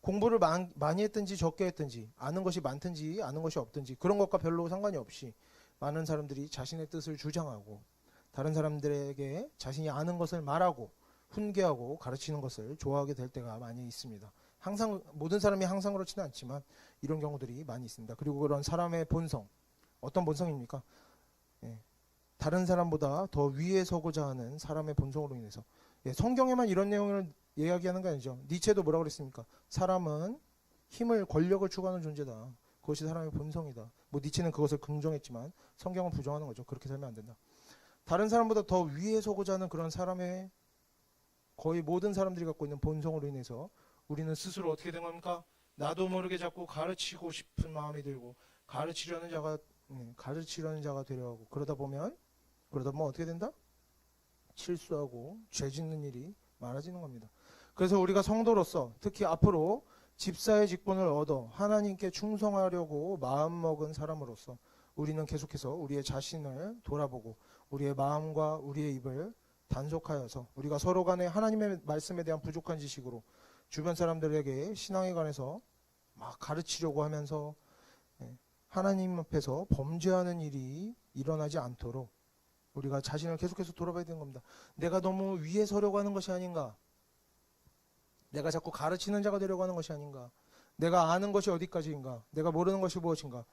공부를 많이 했든지 적게 했든지 아는 것이 많든지 아는 것이 없든지 그런 것과 별로 상관이 없이 많은 사람들이 자신의 뜻을 주장하고 다른 사람들에게 자신이 아는 것을 말하고 훈계하고 가르치는 것을 좋아하게 될 때가 많이 있습니다. 항상 모든 사람이 항상 그렇지는 않지만 이런 경우들이 많이 있습니다. 그리고 그런 사람의 본성, 어떤 본성입니까? 예, 다른 사람보다 더 위에 서고자 하는 사람의 본성으로 인해서 성경에만 이런 내용을 이야기하는 게 아니죠. 니체도 뭐라고 그랬습니까? 사람은 힘을, 권력을 추구하는 존재다. 그것이 사람의 본성이다. 뭐 니체는 그것을 긍정했지만 성경은 부정하는 거죠. 그렇게 살면 안 된다. 다른 사람보다 더 위에 서고자 하는 그런 사람의 거의 모든 사람들이 갖고 있는 본성으로 인해서 우리는 스스로 어떻게 된 겁니까? 나도 모르게 자꾸 가르치고 싶은 마음이 들고 가르치려는 자가 되려고 그러다 보면 어떻게 된다? 실수하고 죄 짓는 일이 많아지는 겁니다. 그래서 우리가 성도로서 특히 앞으로 집사의 직분을 얻어 하나님께 충성하려고 마음먹은 사람으로서 우리는 계속해서 우리의 자신을 돌아보고 우리의 마음과 우리의 입을 단속하여서 우리가 서로 간에 하나님의 말씀에 대한 부족한 지식으로 주변 사람들에게 신앙에 관해서 막 가르치려고 하면서 하나님 앞에서 범죄하는 일이 일어나지 않도록 우리가 자신을 계속해서 돌아봐야 되는 겁니다. 내가 너무 위에 서려고 하는 것이 아닌가? 내가 자꾸 가르치는 자가 되려고 하는 것이 아닌가? 내가 아는 것이 어디까지인가? 내가 모르는 것이 무엇인가?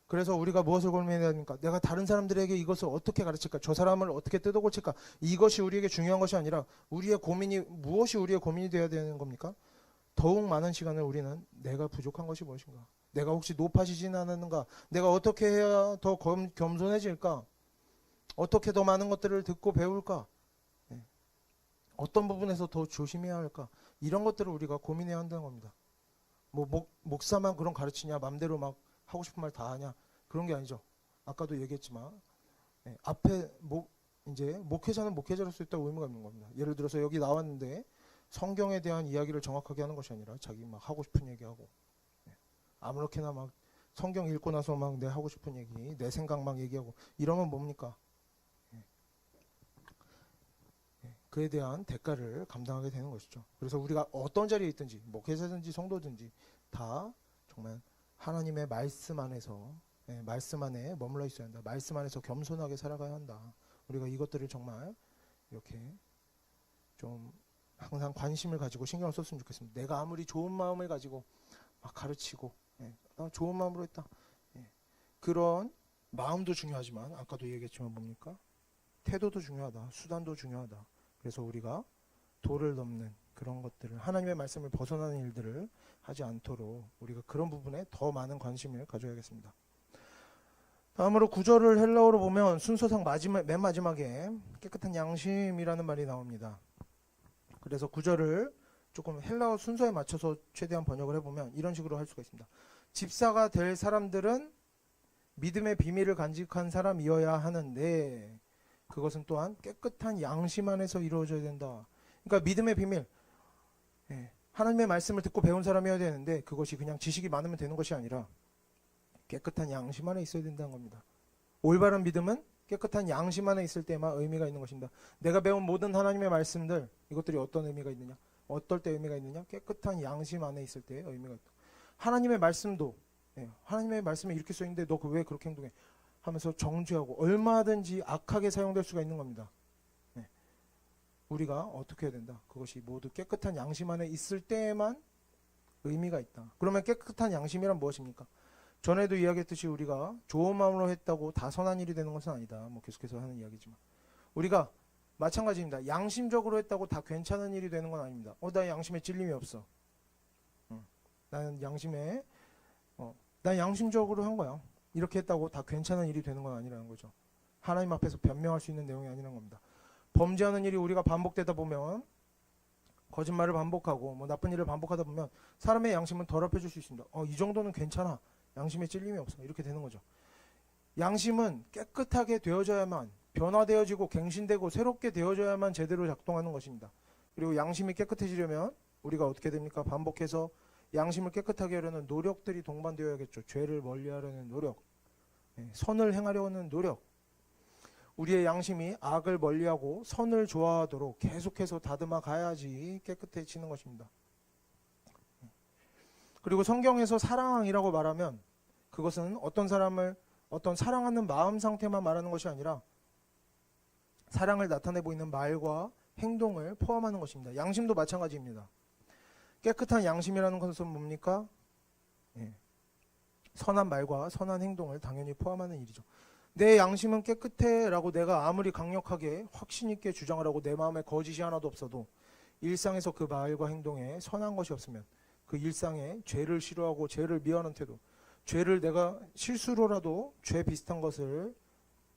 그래서 우리가 무엇을 고민해야 됩니까? 내가 다른 사람들에게 이것을 어떻게 가르칠까? 저 사람을 어떻게 뜯어고칠까? 이것이 우리에게 중요한 것이 아니라 무엇이 우리의 고민이 되어야 되는 겁니까? 더욱 많은 시간을 우리는 내가 부족한 것이 무엇인가? 내가 혹시 높아지지는 않았는가? 내가 어떻게 해야 더 겸손해질까? 어떻게 더 많은 것들을 듣고 배울까? 어떤 부분에서 더 조심해야 할까? 이런 것들을 우리가 고민해야 한다는 겁니다. 목사만 그런 가르치냐? 맘대로 막 하고 싶은 말 다 하냐? 그런 게 아니죠. 아까도 얘기했지만 앞에 이제 목회자는 목회자로서 있다고 의무가 있는 겁니다. 예를 들어서 여기 나왔는데 성경에 대한 이야기를 정확하게 하는 것이 아니라 자기 막 하고 싶은 얘기하고 아무렇게나 막 성경 읽고 나서 막 내 하고 싶은 얘기, 내 생각 막 얘기하고 이러면 뭡니까? 그에 대한 대가를 감당하게 되는 것이죠. 그래서 우리가 어떤 자리에 있든지 목회자든지 성도든지 다 정말 하나님의 말씀 안에서 말씀 안에 머물러 있어야 한다. 말씀 안에서 겸손하게 살아가야 한다. 우리가 이것들을 정말 이렇게 좀 항상 관심을 가지고 신경을 썼으면 좋겠습니다. 내가 아무리 좋은 마음을 가지고 막 가르치고 나 좋은 마음으로 했다. 그런 마음도 중요하지만 아까도 얘기했지만 뭡니까? 태도도 중요하다. 수단도 중요하다. 그래서 우리가 도를 넘는 그런 것들을 하나님의 말씀을 벗어나는 일들을 하지 않도록 우리가 그런 부분에 더 많은 관심을 가져야겠습니다. 다음으로 구절을 헬라어로 보면 순서상 맨 마지막에 깨끗한 양심이라는 말이 나옵니다. 그래서 구절을 조금 헬라어 순서에 맞춰서 최대한 번역을 해보면 이런 식으로 할 수가 있습니다. 집사가 될 사람들은 믿음의 비밀을 간직한 사람이어야 하는데 그것은 또한 깨끗한 양심 안에서 이루어져야 된다. 그러니까 믿음의 비밀, 하나님의 말씀을 듣고 배운 사람이어야 되는데 그것이 그냥 지식이 많으면 되는 것이 아니라 깨끗한 양심 안에 있어야 된다는 겁니다. 올바른 믿음은 깨끗한 양심 안에 있을 때만 의미가 있는 것입니다. 내가 배운 모든 하나님의 말씀들, 이것들이 어떤 의미가 있느냐? 어떨 때 의미가 있느냐? 깨끗한 양심 안에 있을 때 의미가 있다. 하나님의 말씀도 하나님의 말씀에 이렇게 써있는데 너 왜 그렇게 행동해? 하면서 정죄하고 얼마든지 악하게 사용될 수가 있는 겁니다. 우리가 어떻게 해야 된다? 그것이 모두 깨끗한 양심 안에 있을 때에만 의미가 있다. 그러면 깨끗한 양심이란 무엇입니까? 전에도 이야기했듯이 우리가 좋은 마음으로 했다고 다 선한 일이 되는 것은 아니다. 계속해서 하는 이야기지만 우리가 마찬가지입니다. 양심적으로 했다고 다 괜찮은 일이 되는 건 아닙니다. 나 양심에 찔림이 없어. 나는 난 양심적으로 한 거야. 이렇게 했다고 다 괜찮은 일이 되는 건 아니라는 거죠. 하나님 앞에서 변명할 수 있는 내용이 아니라는 겁니다. 범죄하는 일이 우리가 반복되다 보면 거짓말을 반복하고 나쁜 일을 반복하다 보면 사람의 양심은 더럽혀질 수 있습니다. 이 정도는 괜찮아. 양심에 찔림이 없어. 이렇게 되는 거죠. 양심은 깨끗하게 되어져야만 변화되어지고 갱신되고 새롭게 되어져야만 제대로 작동하는 것입니다. 그리고 양심이 깨끗해지려면 우리가 어떻게 됩니까? 반복해서 양심을 깨끗하게 하려는 노력들이 동반되어야겠죠. 죄를 멀리하려는 노력, 선을 행하려 하는 노력. 우리의 양심이 악을 멀리하고 선을 좋아하도록 계속해서 다듬어 가야지 깨끗해지는 것입니다. 그리고 성경에서 사랑이라고 말하면 그것은 어떤 사람을 어떤 사랑하는 마음 상태만 말하는 것이 아니라 사랑을 나타내 보이는 말과 행동을 포함하는 것입니다. 양심도 마찬가지입니다. 깨끗한 양심이라는 것은 뭡니까? 예. 선한 말과 선한 행동을 당연히 포함하는 일이죠. 내 양심은 깨끗해 라고 내가 아무리 강력하게 확신 있게 주장을 하고 내 마음에 거짓이 하나도 없어도 일상에서 그 말과 행동에 선한 것이 없으면 그 일상에 죄를 싫어하고 죄를 미워하는 태도, 죄를 내가 실수로라도 죄 비슷한 것을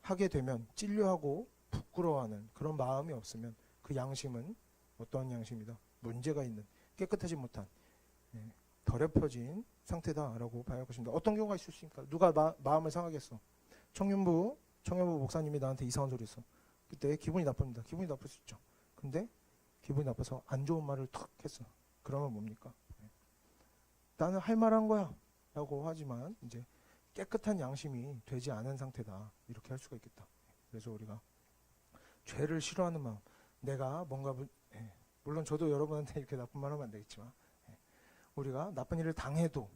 하게 되면 찔려하고 부끄러워하는 그런 마음이 없으면 그 양심은 어떠한 양심이다? 문제가 있는, 깨끗하지 못한, 더럽혀진 상태다라고 봐야 할 것입니다. 어떤 경우가 있을 수 있습니까? 누가 마음을 상하겠어? 청년부 목사님이 나한테 이상한 소리 했어. 그때 기분이 나쁩니다. 기분이 나쁠 수 있죠. 근데 기분이 나빠서 안 좋은 말을 탁 했어. 그러면 뭡니까? 나는 할 말한 거야 라고 하지만 이제 깨끗한 양심이 되지 않은 상태다, 이렇게 할 수가 있겠다. 그래서 우리가 죄를 싫어하는 마음, 내가 뭔가 물론 저도 여러분한테 이렇게 나쁜 말 하면 안 되겠지만 우리가 나쁜 일을 당해도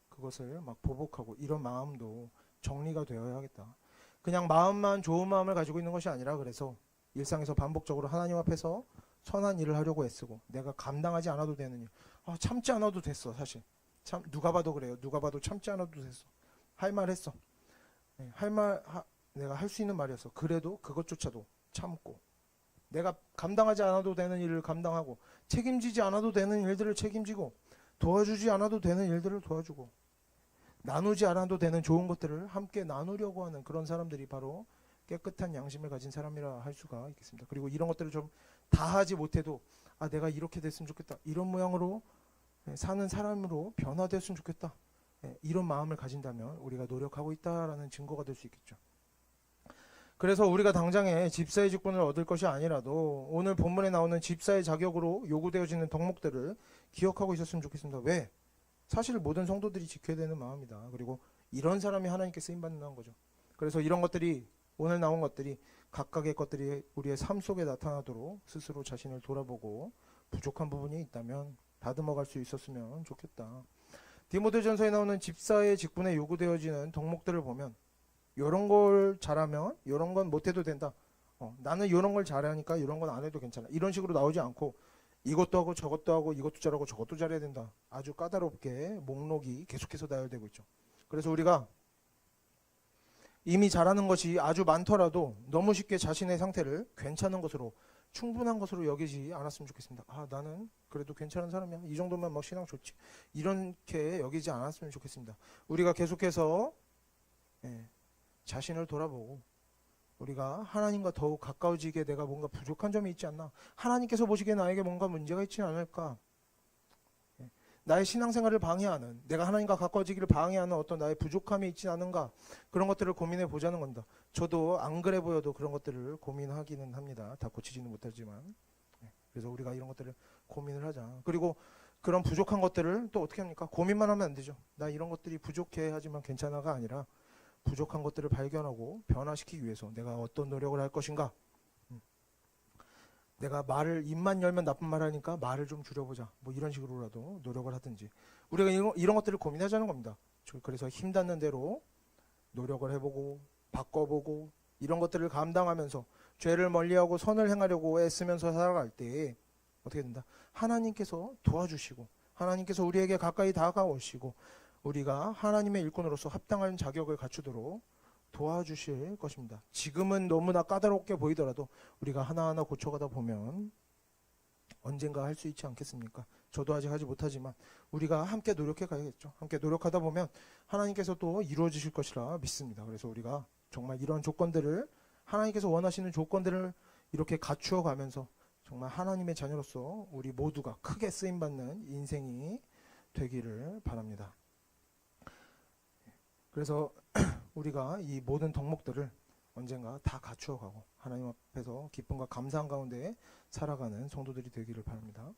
그것을 막 보복하고 이런 마음도 정리가 되어야 하겠다. 그냥 마음만 좋은 마음을 가지고 있는 것이 아니라 그래서 일상에서 반복적으로 하나님 앞에서 선한 일을 하려고 애쓰고 내가 감당하지 않아도 되는 일, 참지 않아도 됐어. 사실 참 누가 봐도 그래요. 누가 봐도 참지 않아도 됐어. 할 말 했어. 내가 할 수 있는 말이었어. 그래도 그것조차도 참고 내가 감당하지 않아도 되는 일을 감당하고 책임지지 않아도 되는 일들을 책임지고 도와주지 않아도 되는 일들을 도와주고 나누지 않아도 되는 좋은 것들을 함께 나누려고 하는 그런 사람들이 바로 깨끗한 양심을 가진 사람이라 할 수가 있겠습니다. 그리고 이런 것들을 좀 다 하지 못해도 내가 이렇게 됐으면 좋겠다, 이런 모양으로 사는 사람으로 변화됐으면 좋겠다, 이런 마음을 가진다면 우리가 노력하고 있다라는 증거가 될 수 있겠죠. 그래서 우리가 당장에 집사의 직분을 얻을 것이 아니라도 오늘 본문에 나오는 집사의 자격으로 요구되어지는 덕목들을 기억하고 있었으면 좋겠습니다. 왜? 사실 모든 성도들이 지켜야 되는 마음이다. 그리고 이런 사람이 하나님께 쓰임받는다는 거죠. 그래서 이런 것들이, 오늘 나온 것들이 각각의 것들이 우리의 삶 속에 나타나도록 스스로 자신을 돌아보고 부족한 부분이 있다면 다듬어 갈 수 있었으면 좋겠다. 디모데전서에 나오는 집사의 직분에 요구되어지는 덕목들을 보면 이런 걸 잘하면 이런 건 못해도 된다. 나는 이런 걸 잘하니까 이런 건 안 해도 괜찮아. 이런 식으로 나오지 않고 이것도 하고 저것도 하고 이것도 잘하고 저것도 잘해야 된다. 아주 까다롭게 목록이 계속해서 나열되고 있죠. 그래서 우리가 이미 잘하는 것이 아주 많더라도 너무 쉽게 자신의 상태를 괜찮은 것으로, 충분한 것으로 여기지 않았으면 좋겠습니다. 나는 그래도 괜찮은 사람이야, 이 정도면 막 신앙 좋지, 이렇게 여기지 않았으면 좋겠습니다. 우리가 계속해서 자신을 돌아보고 우리가 하나님과 더욱 가까워지게 내가 뭔가 부족한 점이 있지 않나, 하나님께서 보시기에 나에게 뭔가 문제가 있지 않을까, 나의 신앙생활을 방해하는, 내가 하나님과 가까워지기를 방해하는 어떤 나의 부족함이 있지 않은가, 그런 것들을 고민해 보자는 겁니다. 저도 안 그래 보여도 그런 것들을 고민하기는 합니다. 다 고치지는 못하지만. 그래서 우리가 이런 것들을 고민을 하자. 그리고 그런 부족한 것들을 또 어떻게 합니까? 고민만 하면 안 되죠. 나 이런 것들이 부족해 하지만 괜찮아가 아니라 부족한 것들을 발견하고 변화시키기 위해서 내가 어떤 노력을 할 것인가. 내가 입만 열면 나쁜 말 하니까 말을 좀 줄여보자, 뭐 이런 식으로라도 노력을 하든지 우리가 이런 것들을 고민하자는 겁니다. 그래서 힘닿는 대로 노력을 해보고 바꿔보고 이런 것들을 감당하면서 죄를 멀리하고 선을 행하려고 애쓰면서 살아갈 때 어떻게 된다? 하나님께서 도와주시고 하나님께서 우리에게 가까이 다가오시고 우리가 하나님의 일꾼으로서 합당한 자격을 갖추도록 도와주실 것입니다. 지금은 너무나 까다롭게 보이더라도 우리가 하나하나 고쳐가다 보면 언젠가 할 수 있지 않겠습니까? 저도 아직 하지 못하지만 우리가 함께 노력해 가야겠죠. 함께 노력하다 보면 하나님께서 또 이루어지실 것이라 믿습니다. 그래서 우리가 정말 이런 조건들을, 하나님께서 원하시는 조건들을 이렇게 갖추어 가면서 정말 하나님의 자녀로서 우리 모두가 크게 쓰임받는 인생이 되기를 바랍니다. 그래서 우리가 이 모든 덕목들을 언젠가 다 갖추어가고 하나님 앞에서 기쁨과 감사한 가운데 살아가는 성도들이 되기를 바랍니다.